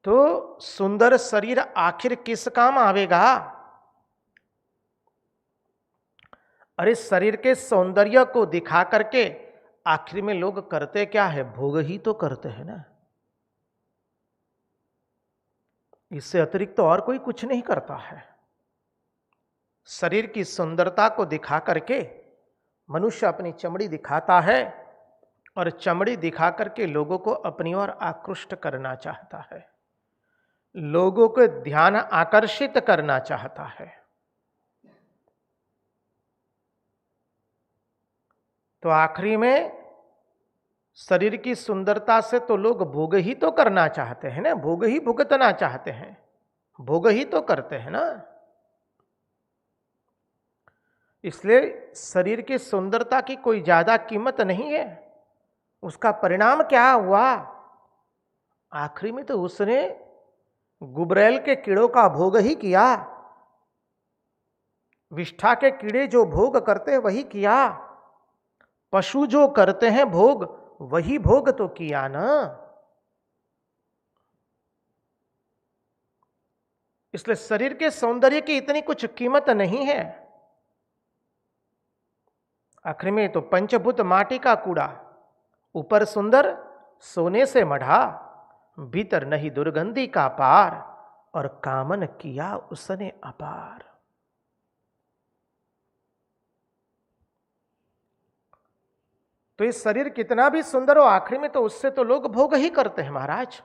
तो सुंदर शरीर आखिर किस काम आवेगा? अरे शरीर के सौंदर्य को दिखा करके आखिर में लोग करते क्या है? भोग ही तो करते हैं ना। इससे अतिरिक्त तो और कोई कुछ नहीं करता है। शरीर की सुंदरता को दिखा करके मनुष्य अपनी चमड़ी दिखाता है और चमड़ी दिखा करके लोगों को अपनी ओर आकृष्ट करना चाहता है, लोगों को ध्यान आकर्षित करना चाहता है। तो आखिरी में शरीर की सुंदरता से तो लोग भोग ही तो करना चाहते हैं ना, भोग ही भुगतना चाहते हैं, भोग ही तो करते हैं ना। इसलिए शरीर की सुंदरता की कोई ज्यादा कीमत नहीं है। उसका परिणाम क्या हुआ? आखिरी में तो उसने गुबरैल के कीड़ों का भोग ही किया, विष्ठा के कीड़े जो भोग करते वही किया, पशु जो करते हैं भोग वही भोग तो किया ना। इसलिए शरीर के सौंदर्य की इतनी कुछ कीमत नहीं है। आखिर में तो पंचभूत माटी का कूड़ा, ऊपर सुंदर सोने से मढ़ा, भीतर नहीं दुर्गंधी का पार, और कामन किया उसने अपार। तो ये शरीर कितना भी सुंदर हो, आखिर में तो उससे तो लोग भोग ही करते हैं महाराज।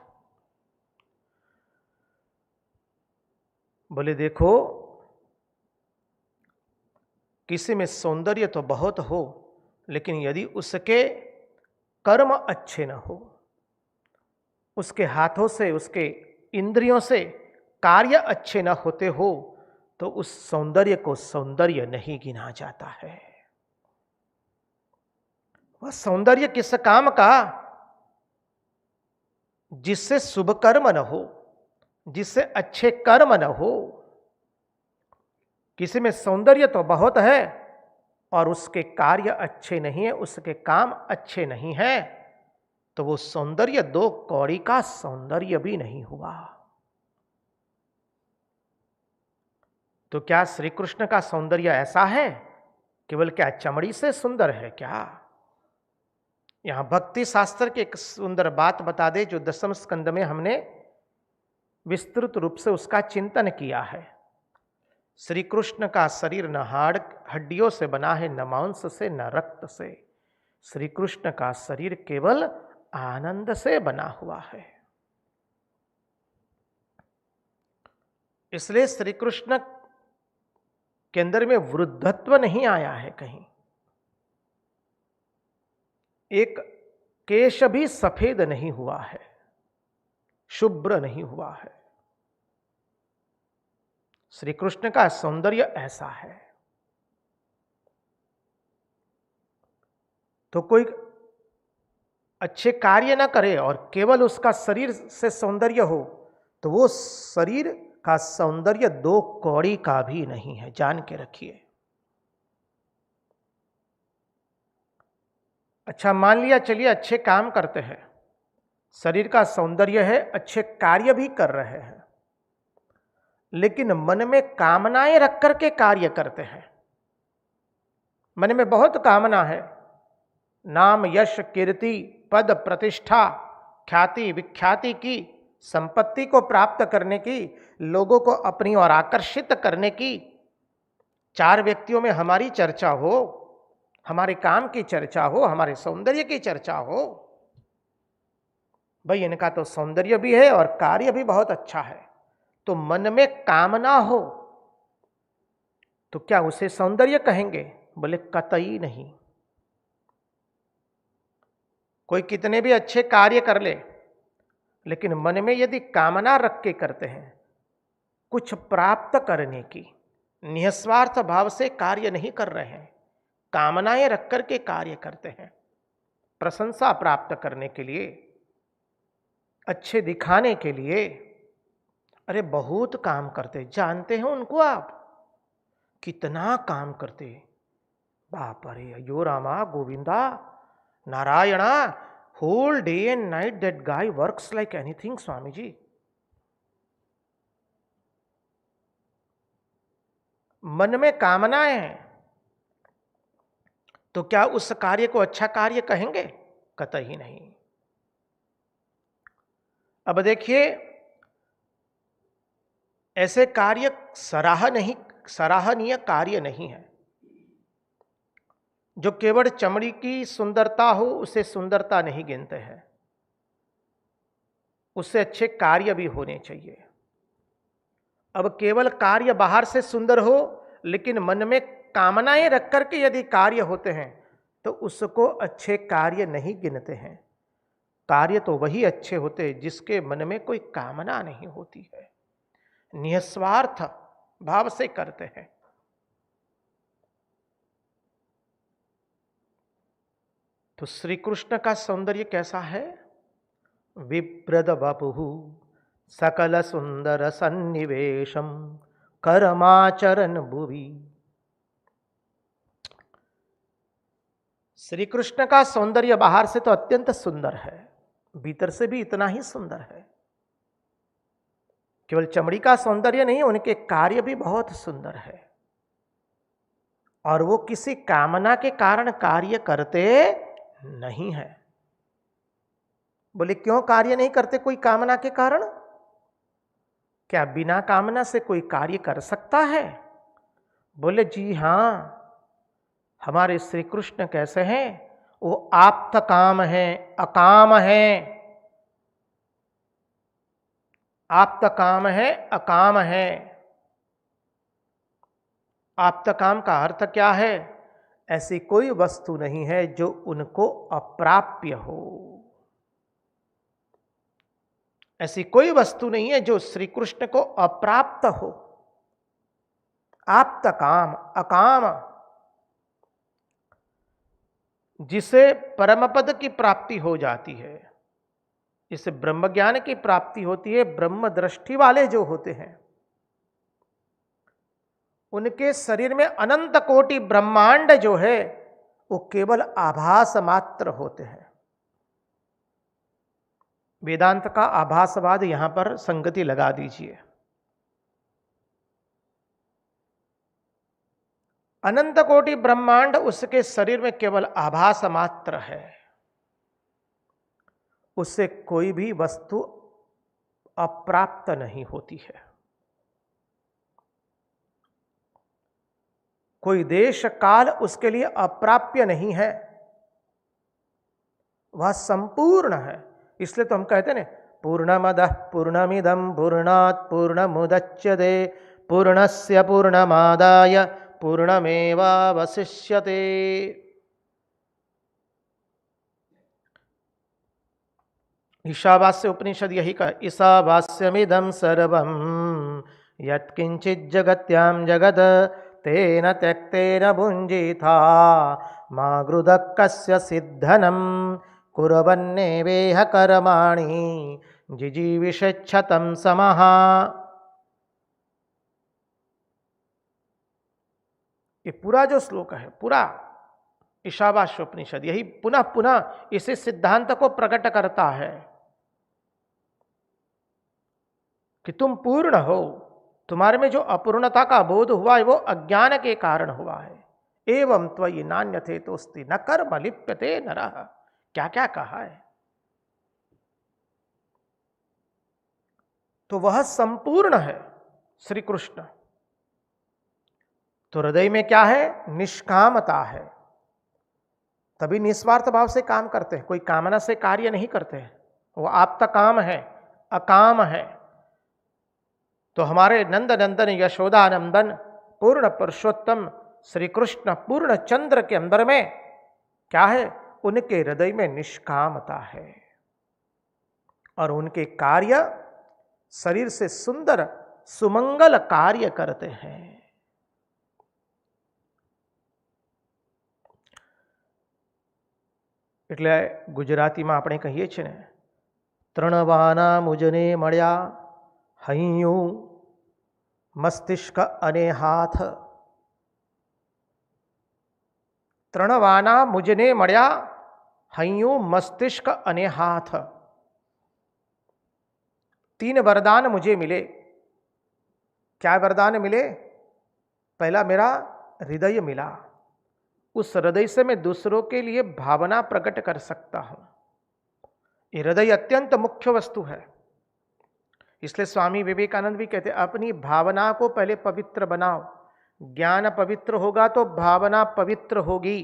बोले देखो, किसी में सौंदर्य तो बहुत हो, लेकिन यदि उसके कर्म अच्छे न हो, उसके हाथों से, उसके इंद्रियों से कार्य अच्छे न होते हो, तो उस सौंदर्य को सौंदर्य नहीं गिना जाता है। वह सौंदर्य किस काम का? जिससे शुभ कर्म न हो, जिससे अच्छे कर्म न हो। किसी में सौंदर्य तो बहुत है और उसके कार्य अच्छे नहीं है, उसके काम अच्छे नहीं है, तो वो सौंदर्य दो कौड़ी का सौंदर्य भी नहीं हुआ। तो क्या श्री कृष्ण का सौंदर्य ऐसा है केवल क्या चमड़ी से सुंदर है क्या? यहां भक्ति शास्त्र की एक सुंदर बात बता दे, जो दसम स्कंद में हमने विस्तृत रूप से उसका चिंतन किया है। श्री कृष्ण का शरीर न हाड़ हड्डियों से बना है, न मांस से, न रक्त से। श्री कृष्ण का शरीर केवल आनंद से बना हुआ है। इसलिए श्री कृष्ण के अंदर में वृद्धत्व नहीं आया है कहीं। एक केश भी सफेद नहीं हुआ है, शुभ्र नहीं हुआ है। श्री कृष्ण का सौंदर्य ऐसा है। तो कोई अच्छे कार्य ना करे और केवल उसका शरीर से सौंदर्य हो, तो वो शरीर का सौंदर्य 2 कौड़ी का भी नहीं है, जान के रखिए। अच्छा, मान लिया चलिए अच्छे काम करते हैं, शरीर का सौंदर्य है, अच्छे कार्य भी कर रहे हैं, लेकिन मन में कामनाएं रख करके कार्य करते हैं। मन में बहुत कामना है, नाम यश कीर्ति पद प्रतिष्ठा ख्याति विख्याति की, संपत्ति को प्राप्त करने की, लोगों को अपनी ओर आकर्षित करने की, 4 व्यक्तियों में हमारी चर्चा हो, हमारे काम की चर्चा हो, हमारे सौंदर्य की चर्चा हो। भाई इनका तो सौंदर्य भी है और कार्य भी बहुत अच्छा है। तो मन में कामना हो तो क्या उसे सौंदर्य कहेंगे? बोले कतई नहीं। कोई कितने भी अच्छे कार्य कर ले, लेकिन मन में यदि कामना रख के करते हैं कुछ प्राप्त करने की, निस्वार्थ भाव से कार्य नहीं कर रहे हैं, कामनाएं रख करके कार्य करते हैं, प्रशंसा प्राप्त करने के लिए, अच्छे दिखाने के लिए, अरे बहुत काम करते, जानते हैं उनको आप? कितना काम करते, बाप रे, अयो Rama Govinda Narayana, whole day and night that guy works like anything Swami ji. मन में कामनाएं हैं तो क्या उस कार्य को अच्छा कार्य कहेंगे? कतई नहीं। अब देखिए, ऐसे कार्य सराहनीय कार्य नहीं है। जो केवल चमड़ी की सुंदरता हो उसे सुंदरता नहीं गिनते हैं, उससे अच्छे कार्य भी होने चाहिए। अब केवल कार्य बाहर से सुंदर हो लेकिन मन में कामनाएं रख करके यदि कार्य होते हैं तो उसको अच्छे कार्य नहीं गिनते हैं। कार्य तो वही अच्छे होते हैं जिसके मन में कोई कामना नहीं होती है, निस्वार्थ भाव से करते हैं। तो श्री कृष्ण का सौंदर्य कैसा है? विप्रद वपुहु सकल सुंदर सन्निवेशम कर्माचरण भुवि। श्री कृष्ण का सौंदर्य बाहर से तो अत्यंत सुंदर है, भीतर से भी इतना ही सुंदर है। केवल चमड़ी का सौंदर्य नहीं, उनके कार्य भी बहुत सुंदर है। और वो किसी कामना के कारण कार्य करते नहीं है। बोले क्यों कार्य नहीं करते कोई कामना के कारण? क्या बिना कामना से कोई कार्य कर सकता है? बोले जी हां, हमारे श्री कृष्ण कैसे हैं? वो आप्त काम है, अकाम है। आप्त काम है, अकाम है। आप्त काम का अर्थ क्या है? ऐसी कोई वस्तु नहीं है जो उनको अप्राप्य हो। ऐसी कोई वस्तु नहीं है जो श्री कृष्ण को अप्राप्त हो। आप्त काम, अकाम, जिसे परम पद की प्राप्ति हो जाती है, जिसे ब्रह्म ज्ञान की प्राप्ति होती है, ब्रह्म दृष्टि वाले जो होते हैं उनके शरीर में अनंत कोटि ब्रह्मांड जो है वो केवल आभास मात्र होते हैं। वेदांत का आभासवाद यहां पर संगति लगा दीजिए। अनंत कोटि ब्रह्मांड उसके शरीर में केवल आभास मात्र है, उससे कोई भी वस्तु अप्राप्त नहीं होती है। कोई देश काल उसके लिए अप्राप्य नहीं है, वह संपूर्ण है। इसलिए तो हम कहते हैं ना, पूर्णमदः पूर्णमिदं पूर्णात् पूर्णमुदच्यते पूर्णस्य पूर्णमादाय पूर्णमेवावशिष्यते। ईशावास्य उपनिषद यही कहा, ईशावास्यमिदं सर्वं यत्किंचित् जगत्यां जगद तेन त्यक्तेन भुञ्जीथा मा गृधः कस्य सिद्धनं कुर्वन्नेवेह कर्माणि जिजीविषेच्छतं समः। ये पूरा जो श्लोक है, पूरा ईशावास्योपनिषद यही पुनः पुनः इसी सिद्धांत को प्रकट करता है कि तुम पूर्ण हो। तुम्हारे में जो अपूर्णता का बोध हुआ है वो अज्ञान के कारण हुआ है। एवं त्वयि नान्यथे तोस्ति न कर्म लिप्यते नरः, क्या क्या कहा है। तो वह संपूर्ण है श्री कृष्ण। तो हृदय में क्या है? निष्कामता है, तभी निस्वार्थ भाव से काम करते हैं। कोई कामना से कार्य नहीं करते हैं, वो आपका काम है, अकाम है। तो हमारे नंद नंदन यशोदा नंदन पूर्ण पुरुषोत्तम श्री कृष्ण पूर्ण चंद्र के अंदर में क्या है? उनके हृदय में निष्कामता है और उनके कार्य शरीर से सुंदर सुमंगल कार्य करते हैं। એટલે ગુજરાતીમાં આપણે કહીએ છીએ ને, ત્રણવાના મુજને મળ્યા હૈયું મસ્તિષ્ક અને હાથ. ત્રણવાના મુજને મળ્યા હૈયું મસ્તિષ્ક અને હાથ. तीन वरदान मुझे मिले. क्या वरदान मिले? पहला मेरा हृदय मिला, उस हृदय से मैं दूसरों के लिए भावना प्रकट कर सकता हूं. ये हृदय अत्यंत मुख्य वस्तु है. इसलिए स्वामी विवेकानंद भी कहते हैं अपनी भावना को पहले पवित्र बनाओ. ज्ञान पवित्र होगा तो भावना पवित्र होगी.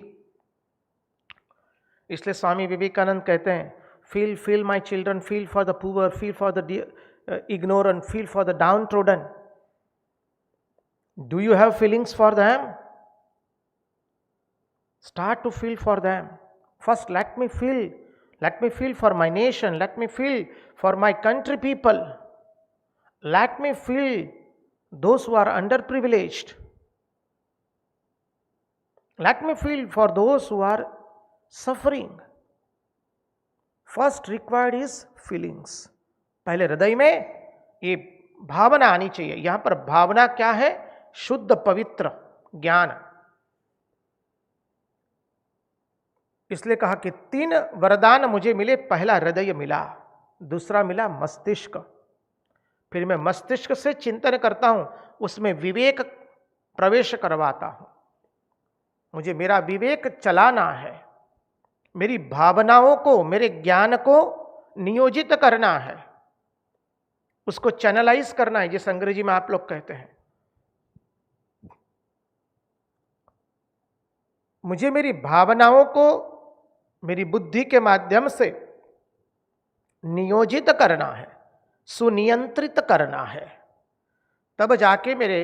इसलिए स्वामी विवेकानंद कहते हैं feel my children, feel for the poor, feel for the ignorant, feel for the downtrodden. Do you have feelings for them? Start to feel for them. First let me feel for my nation, let me feel for my country people, let me feel those who are underprivileged, let me feel for those who are suffering. First required is feelings. पहले हृदय में ये भावना आनी चाहिए. यहां पर भावना क्या है? शुद्ध पवित्र ज्ञान. इसलिए कहा कि तीन वरदान मुझे मिले. पहला हृदय मिला, दूसरा मिला मस्तिष्क. फिर मैं मस्तिष्क से चिंतन करता हूं, उसमें विवेक प्रवेश करवाता हूं. मुझे मेरा विवेक चलाना है, मेरी भावनाओं को, मेरे ज्ञान को नियोजित करना है, उसको चैनलाइज करना है, जिस अंग्रेजी में आप लोग कहते हैं. मुझे मेरी भावनाओं को मेरी बुद्धि के माध्यम से नियोजित करना है, सुनियंत्रित करना है, तब जाके मेरे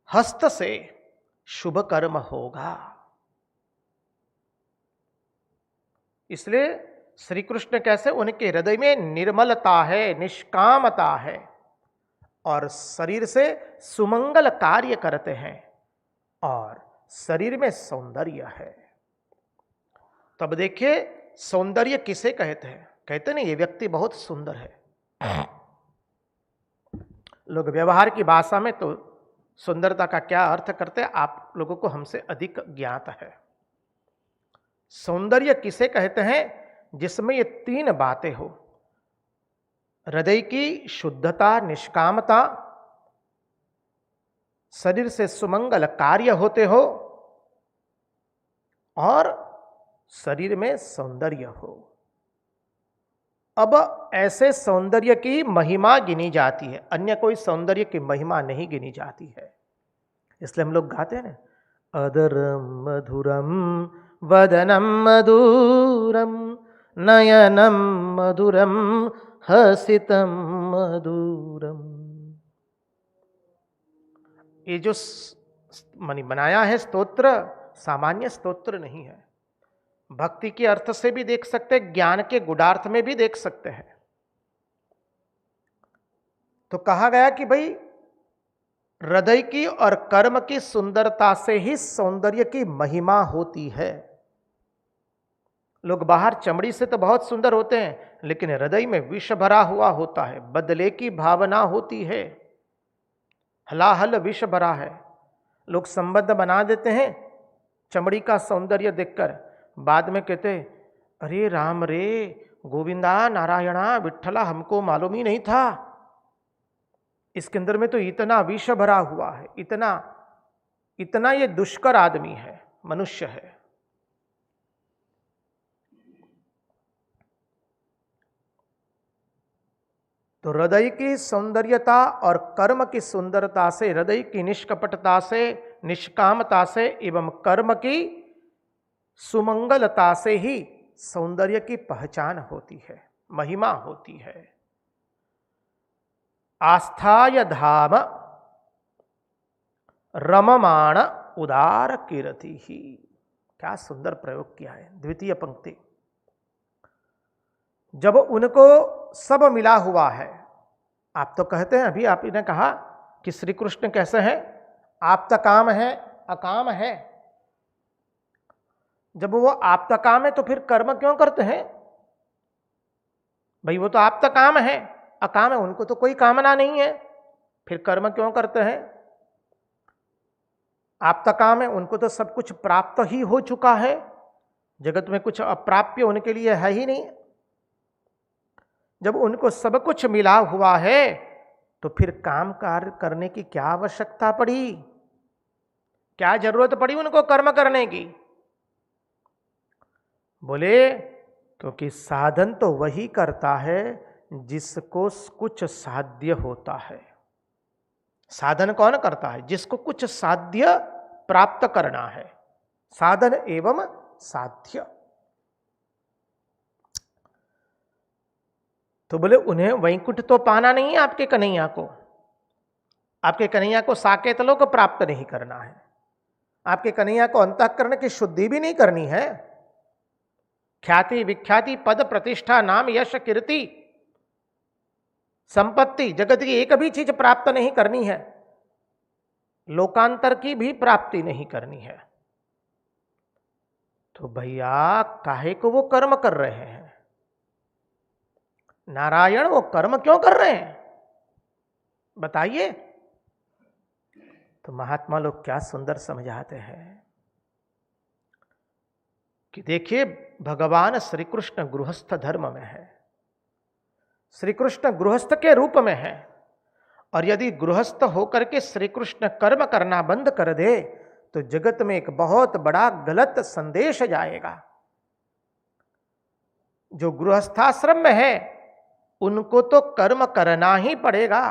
हस्त से शुभ कर्म होगा. इसलिए श्री कृष्ण कैसे? उनके हृदय में निर्मलता है, निष्कामता है और शरीर से सुमंगल कार्य करते हैं और शरीर में सौंदर्य है. तब देखिए सौंदर्य किसे कहते हैं? कहते नहीं ये व्यक्ति बहुत सुंदर है. लोग व्यवहार की भाषा में तो सुंदरता का क्या अर्थ करते हैं आप लोगों को हमसे अधिक ज्ञात है. सौंदर्य किसे कहते हैं? जिसमें ये तीन बातें हो. हृदय की शुद्धता, निष्कामता, शरीर से सुमंगल कार्य होते हो और शरीर में सौंदर्य हो. अब ऐसे सौंदर्य की महिमा गिनी जाती है, अन्य कोई सौंदर्य की महिमा नहीं गिनी जाती है. इसलिए हम लोग गाते हैं ना, अदरम मधुरम वदनम मधुरम नयनम मधुरम हसितम मधुरम. ये जो मनी बनाया है स्तोत्र सामान्य स्तोत्र नहीं है. भक्ति के अर्थ से भी देख सकते हैं, ज्ञान के गुणार्थ में भी देख सकते हैं। तो कहा गया कि भाई हृदय की और कर्म की सुंदरता से ही सौंदर्य की महिमा होती है। लोग बाहर चमड़ी से तो बहुत सुंदर होते हैं, लेकिन हृदय में विष भरा हुआ होता है, बदले की भावना होती है, हलाहल विष भरा है। लोग संबंध बना देते हैं चमड़ी का सौंदर्य देखकर, बाद में कहते अरे राम रे गोविंदा नारायणा विठ्ठला, हमको मालूम ही नहीं था, इसके अंदर में तो इतना विष भरा हुआ है, इतना इतना ये दुष्कर आदमी है, मनुष्य है। तो हृदय की सौंदर्यता और कर्म की सुंदरता से, हृदय की निष्कपटता से, निष्कामता से एवं कर्म की सुमंगलता से ही सौंदर्य की पहचान होती है, महिमा होती है। आस्थाय धाम रममाण उदार कीर्ति ही, क्या सुंदर प्रयोग किया है। द्वितीय पंक्ति, जब उनको सब मिला हुआ है, आप तो कहते हैं, अभी आपने कहा कि श्री कृष्ण कैसे हैं, आप काम है अकाम है। जब वो आप काम है तो फिर कर्म क्यों करते हैं भाई? वो तो आप काम है, अकाम है, उनको तो कोई कामना नहीं है, फिर कर्म क्यों करते हैं? आप काम है, उनको तो सब कुछ प्राप्त ही हो चुका है, जगत में कुछ अप्राप्य उनके लिए है ही नहीं। जब उनको सब कुछ मिला हुआ है तो फिर काम कार्य करने की क्या आवश्यकता पड़ी, क्या जरूरत पड़ी उनको कर्म करने की? बोले क्योंकि साधन तो वही करता है जिसको कुछ साध्य होता है। साधन कौन करता है? जिसको कुछ साध्य प्राप्त करना है, साधन एवं साध्य। तो बोले उन्हें वैकुंठ तो पाना नहीं है, आपके कन्हैया को, आपके कन्हैया को साकेत लोक प्राप्त नहीं करना है, आपके कन्हैया को अंतःकरण की शुद्धि भी नहीं करनी है। ख्याति विख्याति पद प्रतिष्ठा नाम यश कीर्ति संपत्ति, जगत की एक भी चीज प्राप्त नहीं करनी है, लोकांतर की भी प्राप्ति नहीं करनी है। तो भैया काहे को वो कर्म कर रहे हैं? नारायण वो कर्म क्यों कर रहे हैं बताइए? तो महात्मा लोग क्या सुंदर समझाते हैं कि देखिए, भगवान श्री कृष्ण गृहस्थ धर्म में है, श्री कृष्ण गृहस्थ के रूप में है, और यदि गृहस्थ होकर के श्री कृष्ण कर्म करना बंद कर दे तो जगत में एक बहुत बड़ा गलत संदेश जाएगा। जो गृहस्थाश्रम में है उनको तो कर्म करना ही पड़ेगा,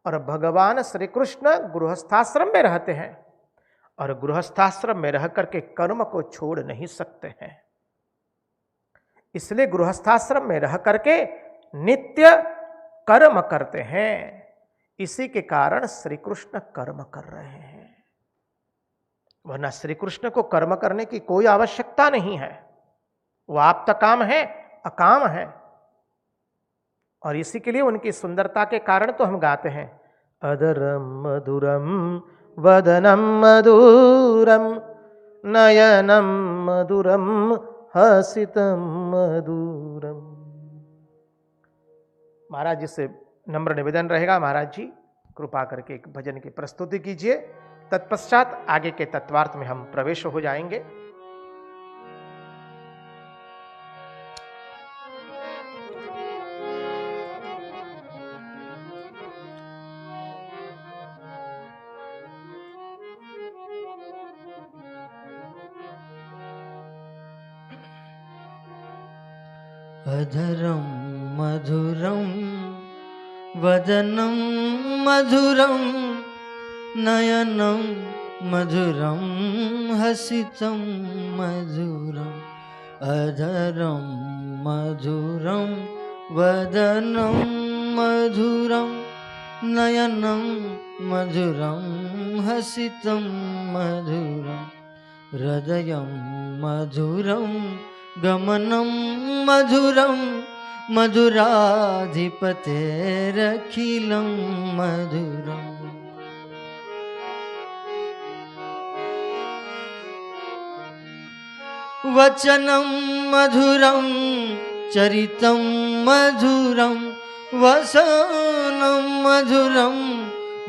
और भगवान श्री कृष्ण गृहस्थाश्रम में रहते हैं और गृहस्थाश्रम में रह करके कर्म को छोड़ नहीं सकते हैं। इसलिए गृहस्थाश्रम में रह करके नित्य कर्म करते हैं। इसी के कारण श्री कृष्ण कर्म कर रहे हैं, वरना श्री कृष्ण को कर्म करने की कोई आवश्यकता नहीं है। वो आप काम है अकाम है, और इसी के लिए उनकी सुंदरता के कारण तो हम गाते हैं, अदरम मधुरम वदनम मधुरम नयनम मधुरम हसितम मधुरम। महाराज जी से नम्र निवेदन रहेगा, महाराज जी कृपा करके एक भजन की प्रस्तुति कीजिए, तत्पश्चात आगे के तत्वार्थ में हम प्रवेश हो जाएंगे। अधरं मधुरं वदनं मधुरं नयनं मधुरं हसितं मधुरं। अधरं मधुरं वदनं मधुरं नयनं मधुरं हसितं मधुरं। हृदयं मधुरं गमनं मधुरं मधुराधिपतेरखिलं मधुरम् वचनं मधुरं चरितं मधुरं वसनं मधुरं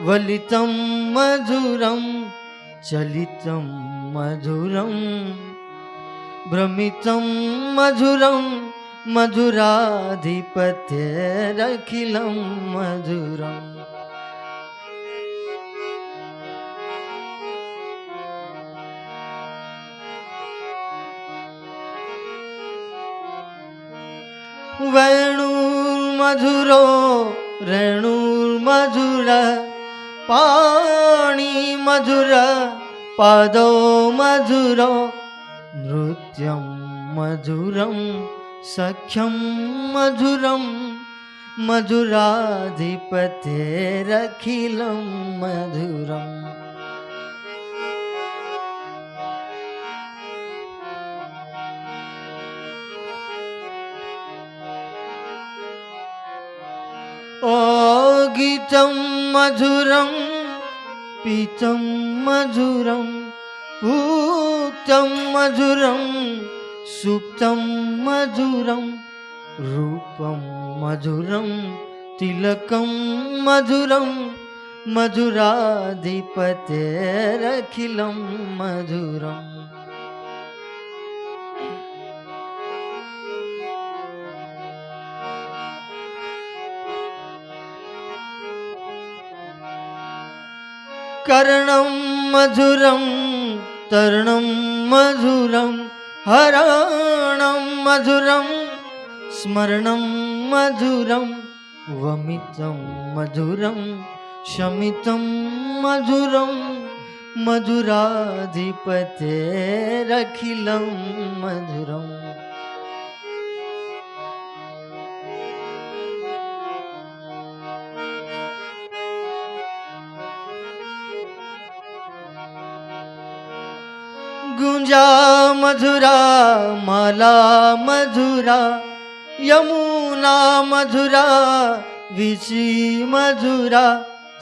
वलितं मधुरं चलितं मधुरं भ्रमितं मधुरं मधुराधिपतेरखिलं मधुरम् वेणुर्मधुरो रेणुर्मधुर पाणि मधुर पादो मधुरो नृत्यं मधुरं सख्यं मधुरं मधुराधिपतेरखिलं मधुरम् ओ गीतं मधुरं पीतं मधुरं उक्तं मधुरं सुप्तं मधुरं रूपं मधुरं तिलकं मधुरं मधुराधिपतेरखिलं मधुरम् कर्णं मधुरं तर्णं मधुरं हरणं मधुरं स्मरणं मधुरं वमितं मधुरं शमितं मधुरं मधुराधिपतेरखिलं मधुरम् गुंजा मधुरा माला मधुरा यमुना मधुरा विची मधुरा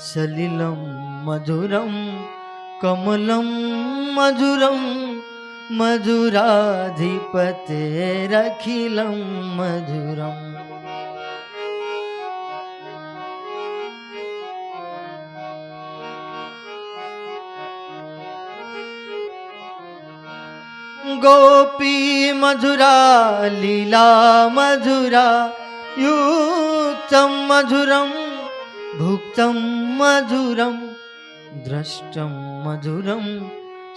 सलिलं मधुरं कमलं मधुरं मधुराधिपतेरखिलं मधुरम् गोपी मधुरा लीला मधुरा युक्तं मधुरं भुक्तं मधुरं दृष्टं मधुरं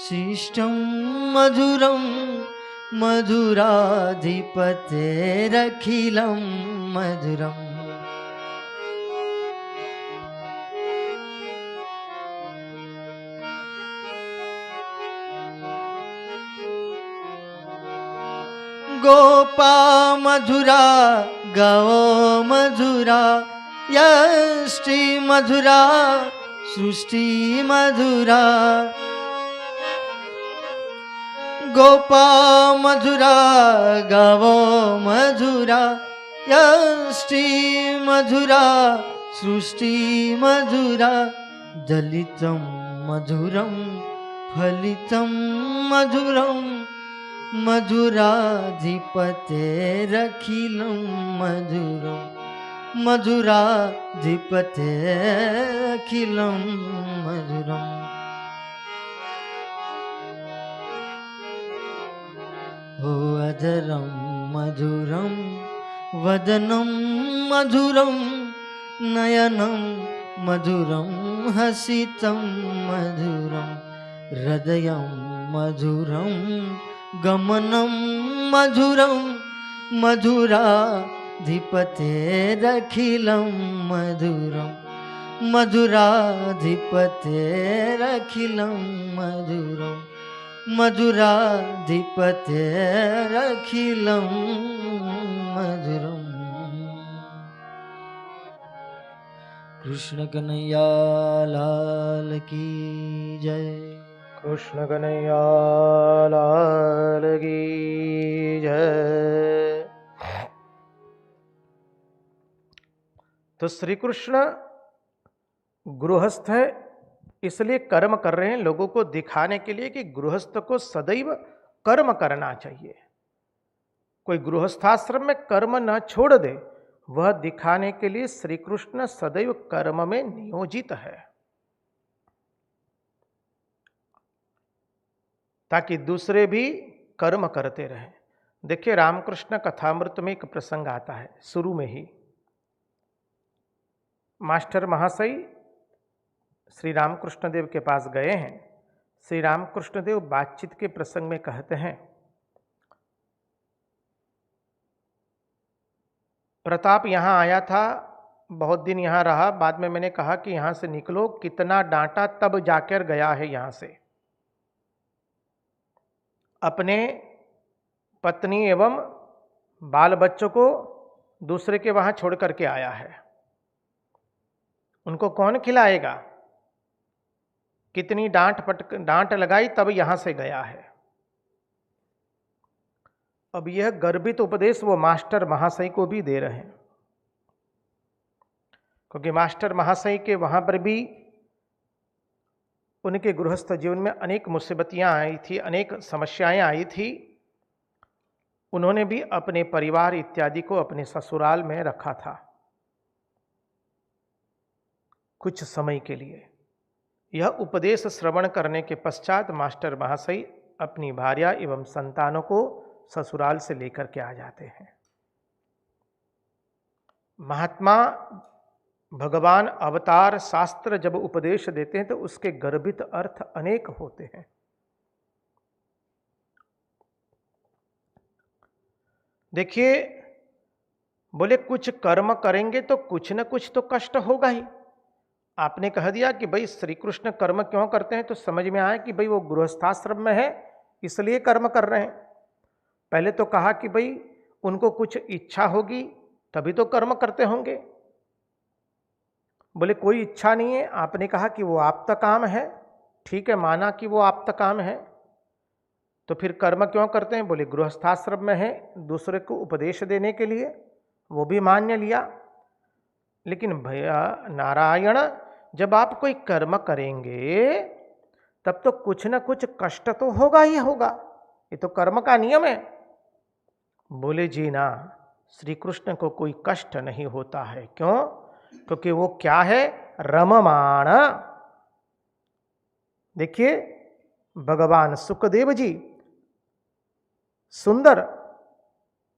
शिष्टं मधुरं मधुराधिपतेरखिलं मधुरम् गोपा मधुरा गवो मधुरा यष्टि मधुरा सृष्टि मधुरा गोपा मधुरा गवो मधुरा यष्टि मधुरा सृष्टि मधुरा दलितं मधुरं फलितं मधुरं मधुराधिपतेरखिलं मधुरं मधुराधिपतेरखिलं मधुरम् ओ अधरं मधुरं वदनं मधुरं नयनं मधुरं हसितं मधुरं हृदयं मधुरं गमनं मधुरं मधुराधिपतेरखिलं मधुरं मधुराधिपतेरखिलं मधुरं मधुराधिपतेरखिलं मधुरम्। कृष्ण कन्हैया लाल की जय। कृष्ण कन्हैया लाल की जय। तो श्री कृष्ण गृहस्थ है, इसलिए कर्म कर रहे हैं लोगों को दिखाने के लिए कि गृहस्थ को सदैव कर्म करना चाहिए। कोई गृहस्थाश्रम में कर्म न छोड़ दे, वह दिखाने के लिए श्री कृष्ण सदैव कर्म में नियोजित है, ताकि दूसरे भी कर्म करते रहें। देखिए, रामकृष्ण कथामृत में एक प्रसंग आता है, शुरू में ही मास्टर महाशय श्री रामकृष्ण देव के पास गए हैं। श्री रामकृष्ण देव बातचीत के प्रसंग में कहते हैं, प्रताप यहाँ आया था, बहुत दिन यहाँ रहा, बाद में मैंने कहा कि यहाँ से निकलो, कितना डांटा तब जाकर गया है यहाँ से। अपने पत्नी एवं बाल बच्चों को दूसरे के वहाँ छोड़ करके आया है, उनको कौन खिलाएगा? कितनी डांट लगाई तब यहाँ से गया है। अब यह गर्भित उपदेश वो मास्टर महाशय को भी दे रहे हैं, क्योंकि मास्टर महाशय के वहाँ पर भी उनके गृहस्थ जीवन में अनेक मुसीबतियाँ आई थी, अनेक समस्याएं आई थी। उन्होंने भी अपने परिवार इत्यादि को अपने ससुराल में रखा था कुछ समय के लिए। यह उपदेश श्रवण करने के पश्चात मास्टर महाशय अपनी भार्या एवं संतानों को ससुराल से लेकर के आ जाते हैं। महात्मा भगवान अवतार शास्त्र जब उपदेश देते हैं तो उसके गर्भित अर्थ अनेक होते हैं। देखिए, बोले कुछ कर्म करेंगे तो कुछ न कुछ तो कष्ट होगा ही। आपने कह दिया कि भाई श्री कृष्ण कर्म क्यों करते हैं, तो समझ में आया कि भाई वो गृहस्थाश्रम में है इसलिए कर्म कर रहे हैं। पहले तो कहा कि भाई उनको कुछ इच्छा होगी तभी तो कर्म करते होंगे। बोले कोई इच्छा नहीं है, आपने कहा कि वो आप्त काम है, ठीक है, माना कि वो आप्त काम है, तो फिर कर्म क्यों करते हैं? बोले गृहस्थाश्रम में है दूसरे को उपदेश देने के लिए, वो भी मान्य लिया। लेकिन भैया नारायण, जब आप कोई कर्म करेंगे तब तो कुछ न कुछ कष्ट तो होगा ही होगा, ये तो कर्म का नियम है। बोले जी ना, श्री कृष्ण को कोई कष्ट नहीं होता है। क्यों? क्योंकि वो क्या है? रममाण। देखिए, भगवान सुखदेव जी सुंदर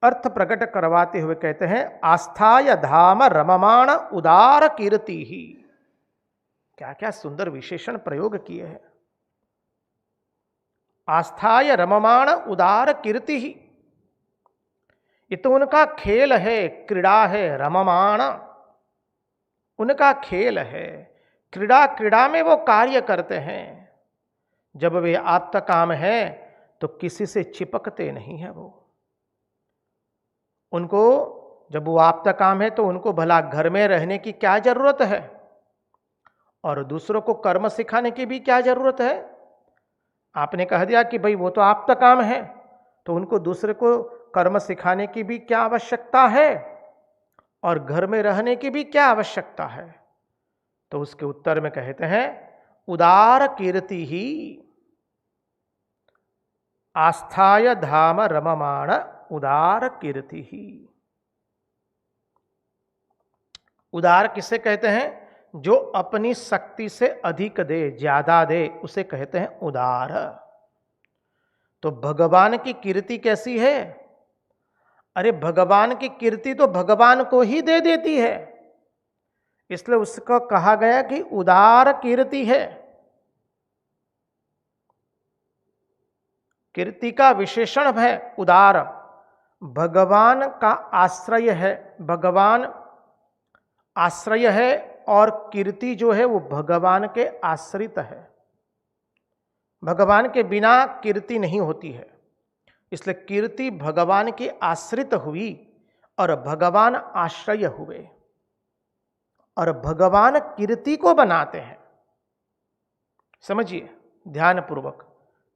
अर्थ प्रकट करवाते हुए कहते हैं, आस्थाय धाम रममाण उदार कीर्ति ही। क्या क्या सुंदर विशेषण प्रयोग किए हैं। आस्थाय रममाण उदार कीर्ति ही, ये तो उनका खेल है, क्रीड़ा है। रममाण उनका खेल है, क्रीड़ा क्रीड़ा में वो कार्य करते हैं। जब वे आप्त काम है तो किसी से चिपकते नहीं है। वो उनको जब वो आप्त काम है तो उनको भला घर में रहने की क्या जरूरत है, और दूसरों को कर्म सिखाने की भी क्या जरूरत है। आपने कह दिया कि भाई वो तो आप्त काम है, तो उनको दूसरे को कर्म सिखाने की भी क्या आवश्यकता है, और घर में रहने की भी क्या आवश्यकता है। तो उसके उत्तर में कहते हैं, उदार कीर्ति ही आस्थाय धाम रममाण उदार कीर्ति ही। उदार किसे कहते हैं? जो अपनी शक्ति से अधिक दे, ज्यादा दे, उसे कहते हैं उदार। तो भगवान की कीर्ति कैसी है? अरे भगवान की कीर्ति तो भगवान को ही दे देती है, इसलिए उसको कहा गया कि उदार कीर्ति है। कीर्ति का विशेषण है उदार। भगवान का आश्रय है, भगवान आश्रय है, और कीर्ति जो है वो भगवान के आश्रित है। भगवान के बिना कीर्ति नहीं होती है, इसलिए कीर्ति भगवान की आश्रित हुई और भगवान आश्रय हुए, और भगवान कीर्ति को बनाते हैं। समझिए, ध्यानपूर्वक।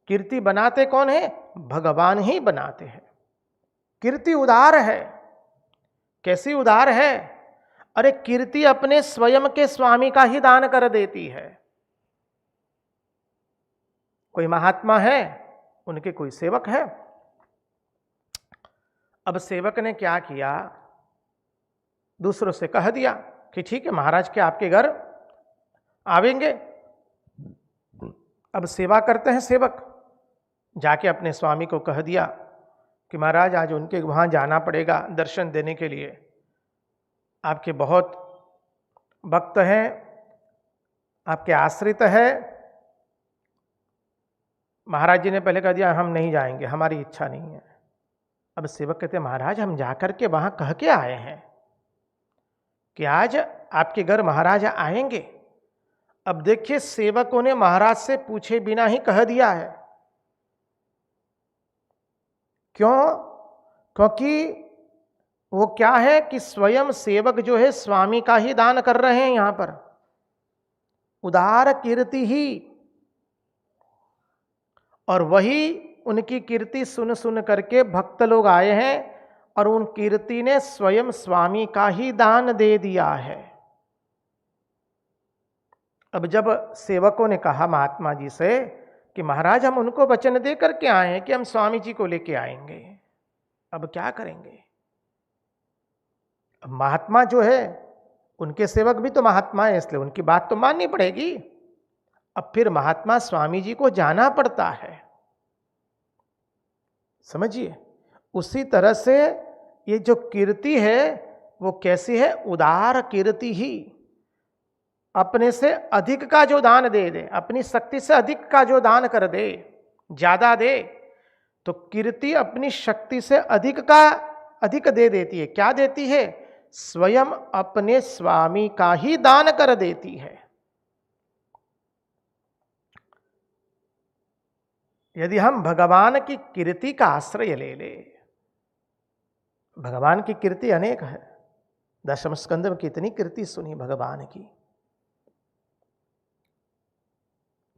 कीर्ति बनाते कौन है? भगवान ही बनाते हैं। कीर्ति उदार है। कैसी उदार है? अरे कीर्ति अपने स्वयं के स्वामी का ही दान कर देती है। कोई महात्मा है, उनके कोई सेवक है। अब सेवक ने क्या किया? दूसरों से कह दिया कि ठीक है महाराज के आपके घर आवेंगे। अब सेवा करते हैं सेवक, जाके अपने स्वामी को कह दिया कि महाराज आज उनके वहां जाना पड़ेगा दर्शन देने के लिए, आपके बहुत भक्त हैं, आपके आश्रित है। महाराज जी ने पहले कह दिया हम नहीं जाएंगे, हमारी इच्छा नहीं है। अब सेवक कहते महाराज हम जाकर के वहां कह के आए हैं कि आज आपके घर महाराज आएंगे। अब देखिए सेवकों ने महाराज से पूछे बिना ही कह दिया है। क्यों? क्योंकि वो क्या है कि स्वयं सेवक जो है स्वामी का ही दान कर रहे हैं। यहां पर उदार कीर्ति ही, और वही उनकी कीर्ति सुन सुन करके भक्त लोग आए हैं और उन कीर्ति ने स्वयं स्वामी का ही दान दे दिया है। अब जब सेवकों ने कहा महात्मा जी से कि महाराज हम उनको वचन दे करके आए हैं कि हम स्वामी जी को लेके आएंगे, अब क्या करेंगे? अब महात्मा जो है उनके सेवक भी तो महात्मा है, इसलिए उनकी बात तो माननी पड़ेगी। अब फिर महात्मा स्वामी जी को जाना पड़ता है। समझिए, उसी तरह से ये जो कीर्ति है वो कैसी है? उदार कीर्ति ही। अपने से अधिक का जो दान दे दे, अपनी शक्ति से अधिक का जो दान कर दे, ज्यादा दे, तो कीर्ति अपनी शक्ति से अधिक का अधिक दे देती है। क्या देती है? स्वयं अपने स्वामी का ही दान कर देती है। यदि हम भगवान की कीर्ति का आश्रय ले ले, भगवान की कीर्ति अनेक है। दशम स्कंद में कितनी कीर्ति सुनी भगवान की।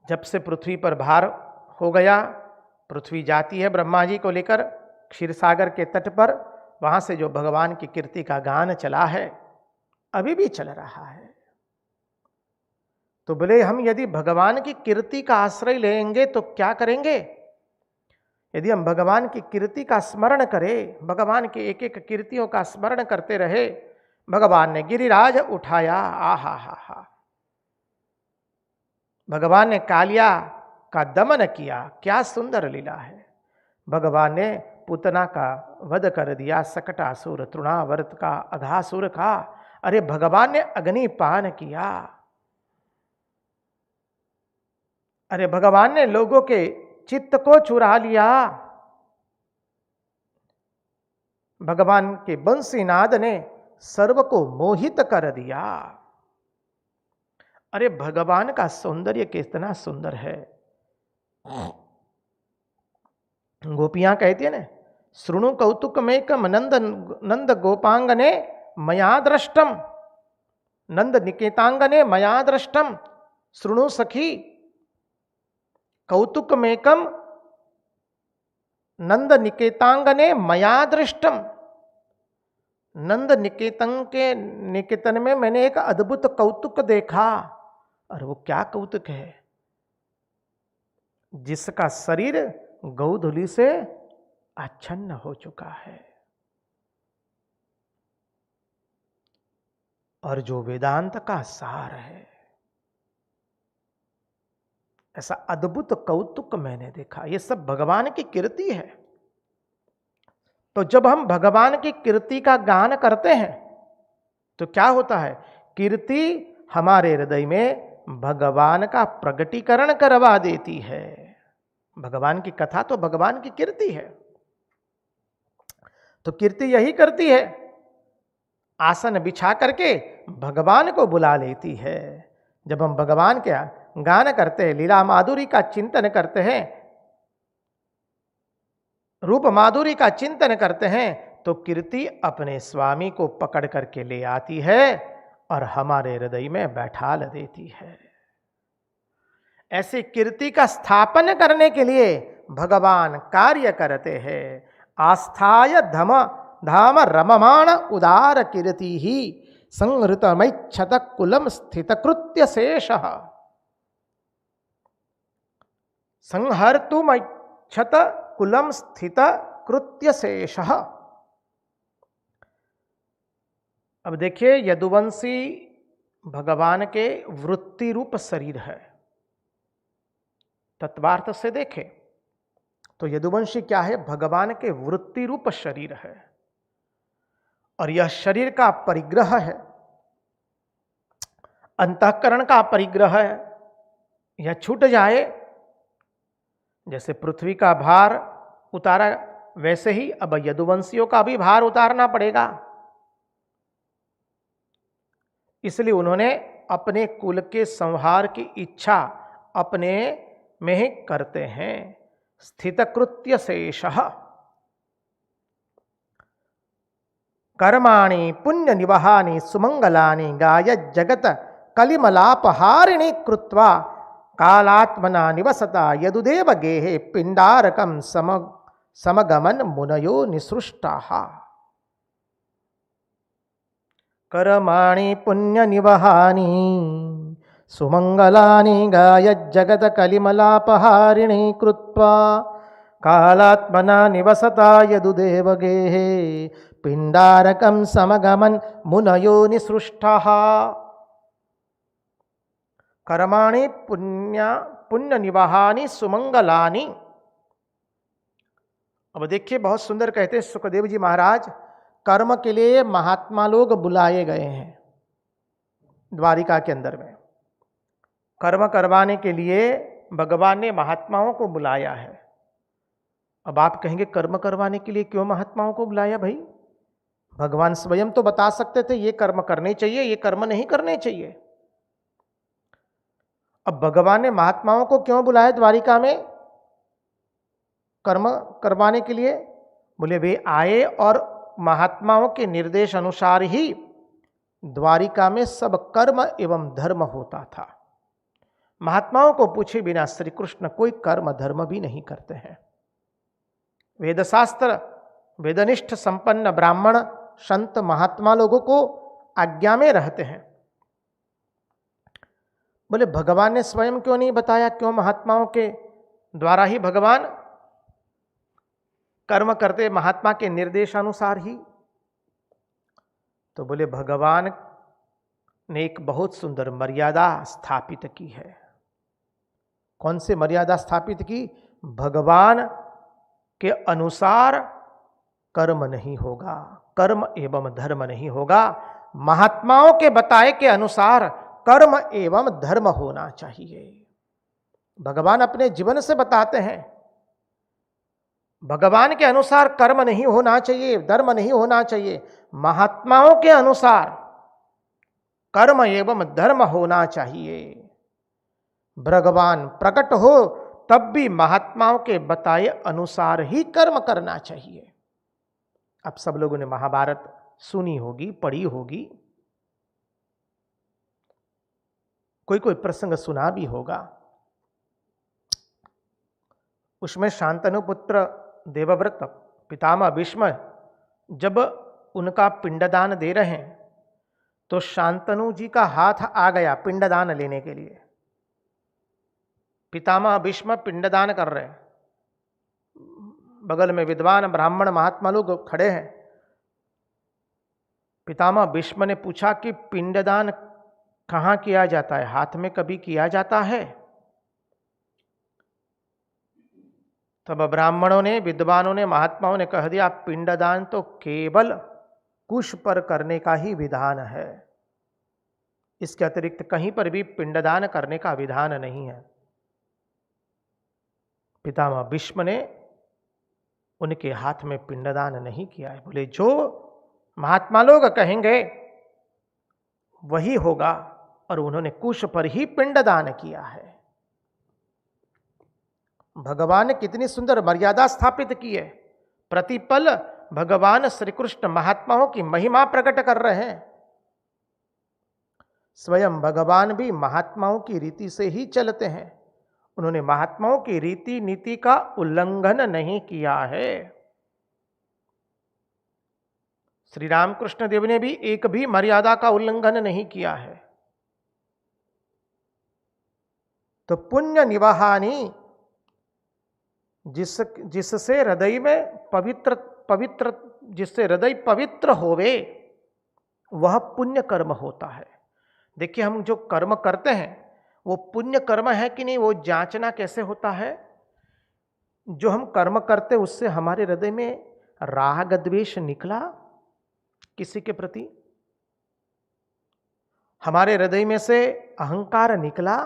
जब से पृथ्वी पर भार हो गया, पृथ्वी जाती है ब्रह्मा जी को लेकर क्षीर सागर के तट पर, वहां से जो भगवान की कीर्ति का गान चला है, अभी भी चल रहा है। तो बोले हम यदि भगवान की कीर्ति का आश्रय लेंगे तो क्या करेंगे? यदि हम भगवान की कीर्ति का स्मरण करें, भगवान की एक एक कीर्तियों का स्मरण करते रहे। भगवान ने गिरिराज उठाया, आहा हा हा। भगवान ने कालिया का दमन किया, क्या सुंदर लीला है। भगवान ने पूतना का वध कर दिया, सकटासुर, तृणावर्त का, अघासुर का। अरे भगवान ने अग्निपान किया। अरे भगवान ने लोगों के चित्त को चुरा लिया। भगवान के बंसीनाद ने सर्व को मोहित कर दिया। अरे भगवान का सौंदर्य कितना सुंदर है। गोपियां कहती है ना, श्रृणु कौतुकमेकम नंद गोपांगने मया दृष्टम, नंद निकेतांगने मया दृष्टम, श्रृणु सखी कौतुकमेकम नंद निकेतांगने मया दृष्टम। नंद निकेतन में मैंने एक अद्भुत कौतुक देखा। और वो क्या कौतुक है? जिसका शरीर गौधुली से आच्छन्न हो चुका है और जो वेदांत का सार है। ऐसा अद्भुत कौतुक मैंने देखा। ये सब भगवान की कीर्ति है। तो जब हम भगवान की कीर्ति का गान करते हैं तो क्या होता है? कीर्ति हमारे हृदय में भगवान का प्रगटीकरण करवा देती है। भगवान की कथा तो भगवान की कीर्ति है। तो कीर्ति यही करती है, आसन बिछा करके भगवान को बुला लेती है। जब हम भगवान के गान करते हैं, लीला माधुरी का चिंतन करते हैं, रूप माधुरी का चिंतन करते हैं, तो कीर्ति अपने स्वामी को पकड़ करके ले आती है और हमारे हृदय में बैठा देती है। ऐसी कीर्ति का स्थापन करने के लिए भगवान कार्य करते हैं। आस्थाय धम धाम रममाण उदार कीर्ति ही संहृतमैच्छत कुलम स्थित कृत्य शेष। संहर्तुमैच्छत कुलम स्थित कृत्य शेष। अब देखिए, यदुवंशी भगवान के वृत्ति रूप शरीर है। तत्वार्थ से देखें तो यदुवंशी क्या है? भगवान के वृत्ति रूप शरीर है, और यह शरीर का परिग्रह है, अंतःकरण का परिग्रह है। यह छूट जाए, जैसे पृथ्वी का भार उतारा, वैसे ही अब यदुवंशियों का भी भार उतारना पड़ेगा। इसलिए उन्होंने अपने कुल के संहार की इच्छा अपने में ही करते हैं। स्थितकृत्य शेषः कर्माणि पुण्य निवहानि सुमंगलानि गाय जगत कलिमलापहारिणी कृत्वा कालात्मना निवसता यदुदेव गेहे पिंडारकम समगमन मुनयो निसृष्टाः। कर्माणि पुण्य निवहानि सुमंगलानि गाय जगत कलिमलापहारिणी कृत्वा कालात्मना निवसता यदुदेव गेहे पिंडारकम समगमन मुनयो निसृष्टाः। कर्माणि पुण्य निवहानि सुमंगलानि। अब देखिए, बहुत सुंदर कहते हैं सुखदेव जी महाराज, कर्म के लिए महात्मा लोग बुलाए गए हैं द्वारिका के अंदर में। कर्म करवाने के लिए भगवान ने महात्माओं को बुलाया है। अब आप कहेंगे, कर्म करवाने के लिए क्यों महात्माओं को बुलाया भाई? भगवान स्वयं तो बता सकते थे ये कर्म करने चाहिए, ये कर्म नहीं करने चाहिए। अब भगवान ने महात्माओं को क्यों बुलाया द्वारिका में कर्म करवाने के लिए? बोले वे आए और महात्माओं के निर्देश अनुसार ही द्वारिका में सब कर्म एवं धर्म होता था। महात्माओं को पूछे बिना श्री कृष्ण कोई कर्म धर्म भी नहीं करते हैं। वेदशास्त्र वेदनिष्ठ संपन्न ब्राह्मण संत महात्मा लोगों को आज्ञा में रहते हैं। बोले भगवान ने स्वयं क्यों नहीं बताया? क्यों महात्माओं के द्वारा ही भगवान कर्म करते, महात्मा के निर्देशानुसार ही? तो बोले भगवान ने एक बहुत सुंदर मर्यादा स्थापित की है। कौन से मर्यादा स्थापित की? भगवान के अनुसार कर्म नहीं होगा, कर्म एवं धर्म नहीं होगा। महात्माओं के बताए के अनुसार कर्म एवं धर्म होना चाहिए। भगवान अपने जीवन से बताते हैं, भगवान के अनुसार कर्म नहीं होना चाहिए, धर्म नहीं होना चाहिए। महात्माओं के अनुसार कर्म एवं धर्म होना चाहिए। भगवान प्रकट हो तब भी महात्माओं के बताए अनुसार ही कर्म करना चाहिए। अब सब लोगों ने महाभारत सुनी होगी, पढ़ी होगी, कोई कोई प्रसंग सुना भी होगा। उसमें शांतनु पुत्र देवव्रत पितामह भीष्म जब उनका पिंडदान दे रहे हैं तो शांतनु जी का हाथ आ गया पिंडदान लेने के लिए। पितामह भीष्म पिंडदान कर रहे हैं, बगल में विद्वान ब्राह्मण महात्मा लोग खड़े हैं। पितामह भीष्म ने पूछा कि पिंडदान कहाँ किया जाता है? हाथ में कभी किया जाता है? तब ब्राह्मणों ने, विद्वानों ने, महात्माओं ने कह दिया पिंडदान तो केवल कुश पर करने का ही विधान है, इसके अतिरिक्त कहीं पर भी पिंडदान करने का विधान नहीं है। पितामह भीष्म ने उनके हाथ में पिंडदान नहीं किया है। बोले जो महात्मा लोग कहेंगे वही होगा, और उन्होंने कुश पर ही पिंडदान किया है। भगवान ने कितनी सुंदर मर्यादा स्थापित की है। प्रतिपल भगवान श्री कृष्ण महात्माओं की महिमा प्रकट कर रहे हैं। स्वयं भगवान भी महात्माओं की रीति से ही चलते हैं। उन्होंने महात्माओं की रीति नीति का उल्लंघन नहीं किया है। श्री रामकृष्ण देव ने भी एक भी मर्यादा का उल्लंघन नहीं किया है। तो पुण्य निवाहानी, जिससे हृदय में पवित्र जिससे हृदय पवित्र होवे, वह पुण्य कर्म होता है। देखिए, हम जो कर्म करते हैं वो पुण्य कर्म है कि नहीं, वो जांचना कैसे होता है। जो हम कर्म करते उससे हमारे हृदय में राग द्वेष निकला किसी के प्रति, हमारे हृदय में से अहंकार निकला,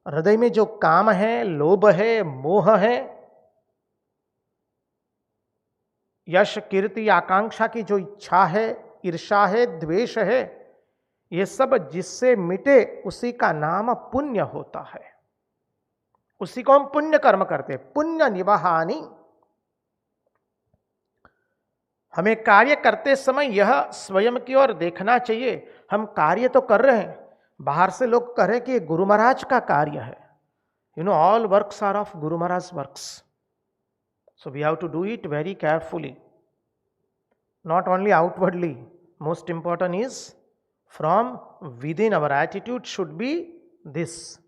हृदय में जो काम है, लोभ है, मोह है, यश कीर्ति आकांक्षा की जो इच्छा है, ईर्षा है, द्वेष है, ये सब जिससे मिटे उसी का नाम पुण्य होता है। उसी को हम पुण्य कर्म करते हैं। पुण्य निवाहानी, हमें कार्य करते समय यह स्वयं की ओर देखना चाहिए। हम कार्य तो कर रहे हैं, बाहर से लोग कह रहे हैं कि ये गुरु महाराज का कार्य है। You know, all works are of Guru Maharaj works, so we have to do it very carefully, not only outwardly. Most important is from within, our attitude should be this.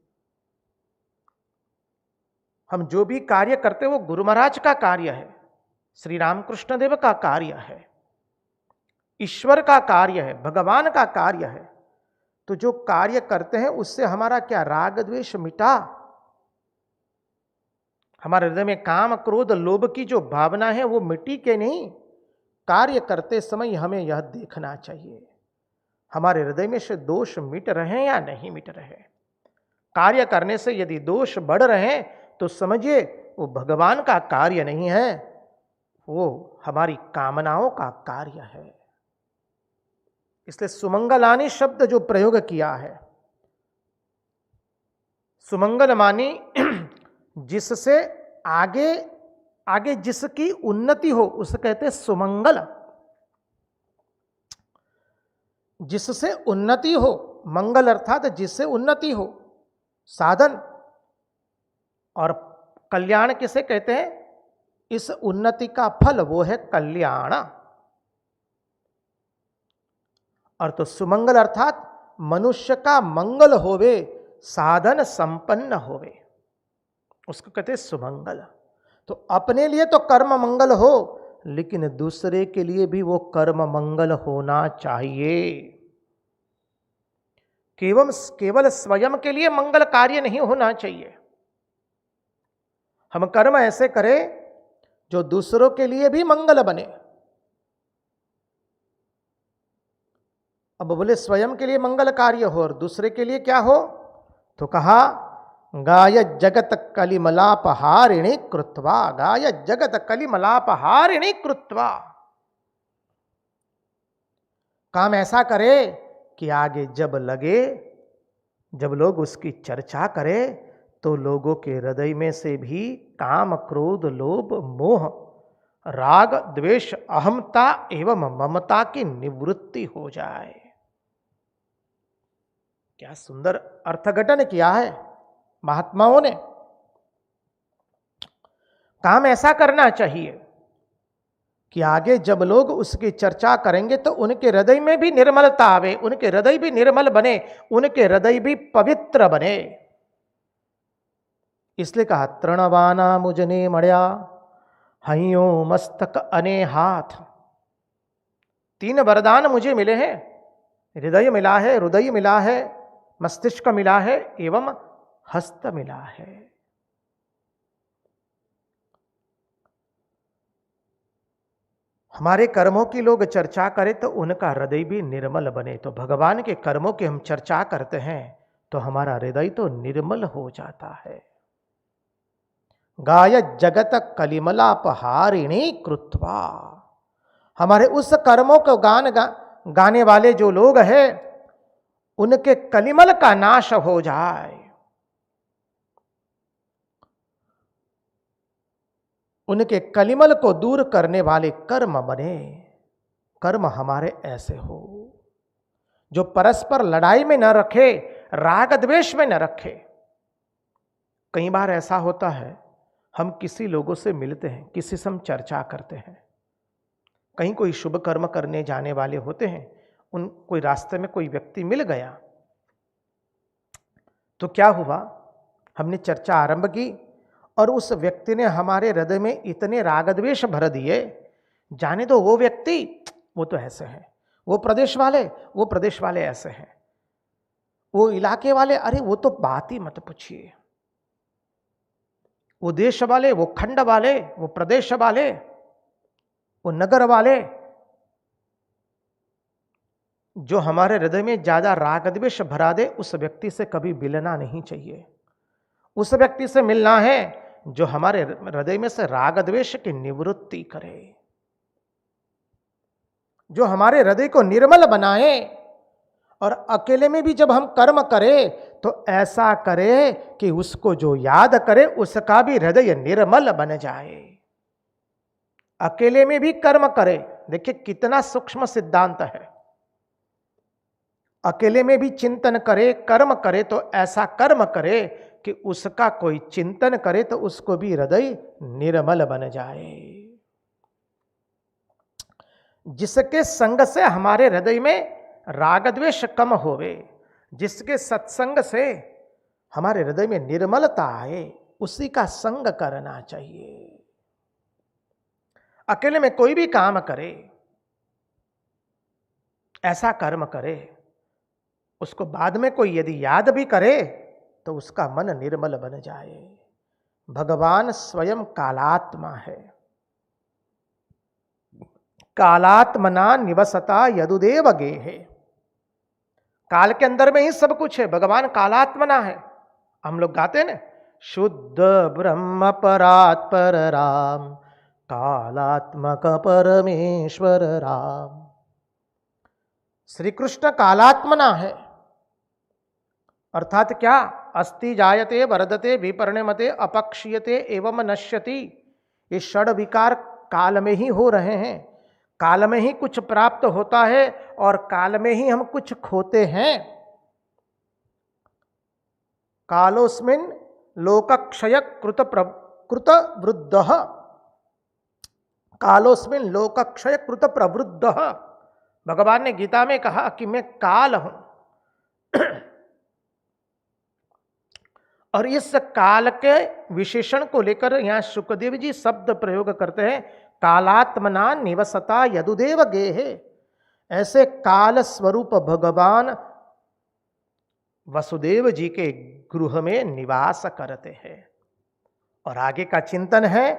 हम जो भी कार्य करते वो गुरु महाराज का कार्य है, श्री रामकृष्ण देव का कार्य है, ईश्वर का कार्य है, भगवान का कार्य है। तो जो कार्य करते हैं उससे हमारा क्या राग द्वेष मिटा, हमारे हृदय में काम क्रोध लोभ की जो भावना है वो मिटी के नहीं। कार्य करते समय हमें यह देखना चाहिए हमारे हृदय में से दोष मिट रहे हैं या नहीं मिट रहे। कार्य करने से यदि दोष बढ़ रहे हैं तो समझिए वो भगवान का कार्य नहीं है, वो हमारी कामनाओं का कार्य है। इसलिए सुमंगलानी शब्द जो प्रयोग किया है, सुमंगल मानी जिससे आगे आगे जिसकी उन्नति हो उसे कहते हैं सुमंगल। जिससे उन्नति हो, मंगल अर्थात जिससे उन्नति हो, साधन। और कल्याण किसे कहते हैं? इस उन्नति का फल वो है कल्याण। और तो सुमंगल अर्थात मनुष्य का मंगल होवे, साधन संपन्न होवे, उसको कहते हैं सुमंगल। तो अपने लिए तो कर्म मंगल हो, लेकिन दूसरे के लिए भी वो कर्म मंगल होना चाहिए। केवल स्वयं के लिए मंगल कार्य नहीं होना चाहिए। हम कर्म ऐसे करें जो दूसरों के लिए भी मंगल बने। अब बोले स्वयं के लिए मंगल कार्य हो और दूसरे के लिए क्या हो, तो कहा गाय जगत कलिमलापहारिणी कृत्वा, गाय जगत कलिमलापहारिणी कृत्वा। काम ऐसा करे कि आगे जब लगे, जब लोग उसकी चर्चा करें तो लोगों के हृदय में से भी काम क्रोध लोभ मोह राग द्वेष अहमता एवं ममता की निवृत्ति हो जाए। क्या सुंदर अर्थघटन किया है महात्माओं ने। काम ऐसा करना चाहिए कि आगे जब लोग उसकी चर्चा करेंगे तो उनके हृदय में भी निर्मलता आवे, उनके हृदय भी निर्मल बने, उनके हृदय भी पवित्र बने। इसलिए कहा तृणवाना मुझने मड़या हइयो मस्तक अने हाथ। 3 वरदान मुझे मिले हैं, हृदय मिला है, हृदय मिला है, मस्तिष्क मिला है एवं हस्त मिला है। हमारे कर्मों की लोग चर्चा करें तो उनका हृदय भी निर्मल बने। तो भगवान के कर्मों की हम चर्चा करते हैं तो हमारा हृदय तो निर्मल हो जाता है। गाय जगत कलिमलापहारिणी कृत्वा, हमारे उस कर्मों को गाने वाले जो लोग हैं उनके कलिमल का नाश हो जाए, उनके कलिमल को दूर करने वाले कर्म बने। कर्म हमारे ऐसे हो जो परस्पर लड़ाई में न रखे, राग द्वेष में न रखे, कई बार ऐसा होता है, हम किसी लोगों से मिलते हैं, किसी से हम चर्चा करते हैं, कहीं कोई शुभ कर्म करने जाने वाले होते हैं, उन कोई रास्ते में कोई व्यक्ति मिल गया, तो क्या हुआ, हमने चर्चा आरंभ की और उस व्यक्ति ने हमारे हृदय में इतने राग द्वेष भर दिए, जाने दो वो व्यक्ति वो तो ऐसे हैं, वो प्रदेश वाले ऐसे हैं, वो इलाके वाले, अरे वो तो बात ही मत पूछिए, वो देश वाले, वो खंड वाले, वो प्रदेश वाले, वो नगर वाले। जो हमारे हृदय में ज्यादा राग द्वेष भरा दे, उस व्यक्ति से कभी मिलना नहीं चाहिए। उस व्यक्ति से मिलना है जो हमारे हृदय में से राग द्वेष की निवृत्ति करे, जो हमारे हृदय को निर्मल बनाए। और अकेले में भी जब हम कर्म करें तो ऐसा करे कि उसको जो याद करे उसका भी हृदय निर्मल बन जाए। अकेले में भी कर्म करे, देखिए कितना सूक्ष्म सिद्धांत है। अकेले में भी चिंतन करे, कर्म करे तो ऐसा कर्म करे कि उसका कोई चिंतन करे तो उसको भी हृदय निर्मल बन जाए। जिसके संग से हमारे हृदय में राग द्वेष कम होवे, जिसके सत्संग से हमारे हृदय में निर्मलता आए, उसी का संग करना चाहिए। अकेले में कोई भी काम करे, ऐसा कर्म करे, उसको बाद में कोई यदि याद भी करे तो उसका मन निर्मल बन जाए। भगवान स्वयं कालात्मा है। कालात्मना निवसता यदुदेव गेहे। काल के अंदर में ही सब कुछ है, भगवान कालात्मना है। हम लोग गाते हैं ना, शुद्ध ब्रह्म परात्पर राम, कालात्मक परमेश्वर राम। श्री कृष्ण कालात्मना है, अर्थात क्या, अस्ति जायते वर्धते विपरिणमते अपक्षीयते एवं नश्यति। ये षड विकार काल में ही हो रहे हैं, काल में ही कुछ प्राप्त होता है और काल में ही हम कुछ खोते हैं। कालोस्मिन् लोकक्षय कृत वृद्धः, कालोस्मिन् लोकक्षय कृत प्रवृद्धः। भगवान ने गीता में कहा कि मैं काल हूं। और इस काल के विशेषण को लेकर यहां सुखदेव जी शब्द प्रयोग करते हैं, कालात्मना निवसता यदुदेव गेहे। ऐसे काल स्वरूप भगवान वसुदेव जी के गृह में निवास करते हैं। और आगे का चिंतन है,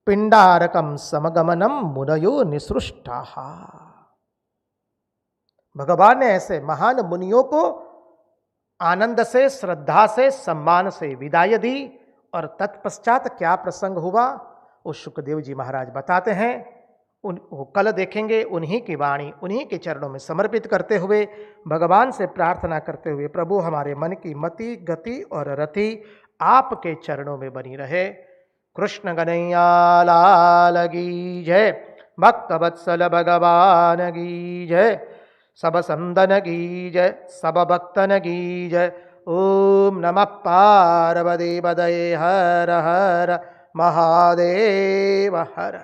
पिंडारकम समगमनम मुनयो निसृष्टा। भगवान ने ऐसे महान मुनियों को आनंद से, श्रद्धा से, सम्मान से विदाई दी। और तत्पश्चात क्या प्रसंग हुआ वो सुखदेव जी महाराज बताते हैं। वो कल देखेंगे। उन्हीं की वाणी उन्हीं के चरणों में समर्पित करते हुए, भगवान से प्रार्थना करते हुए, प्रभु हमारे मन की मति, गति और रति आपके चरणों में बनी रहे। कृष्ण कन्हैया लाल की जय, भक्त वत्सल भगवान की जय, सब संतन की जय, सब भक्तन की जय। ओम नमः पार्वती पतये, हर हर महादेव हर।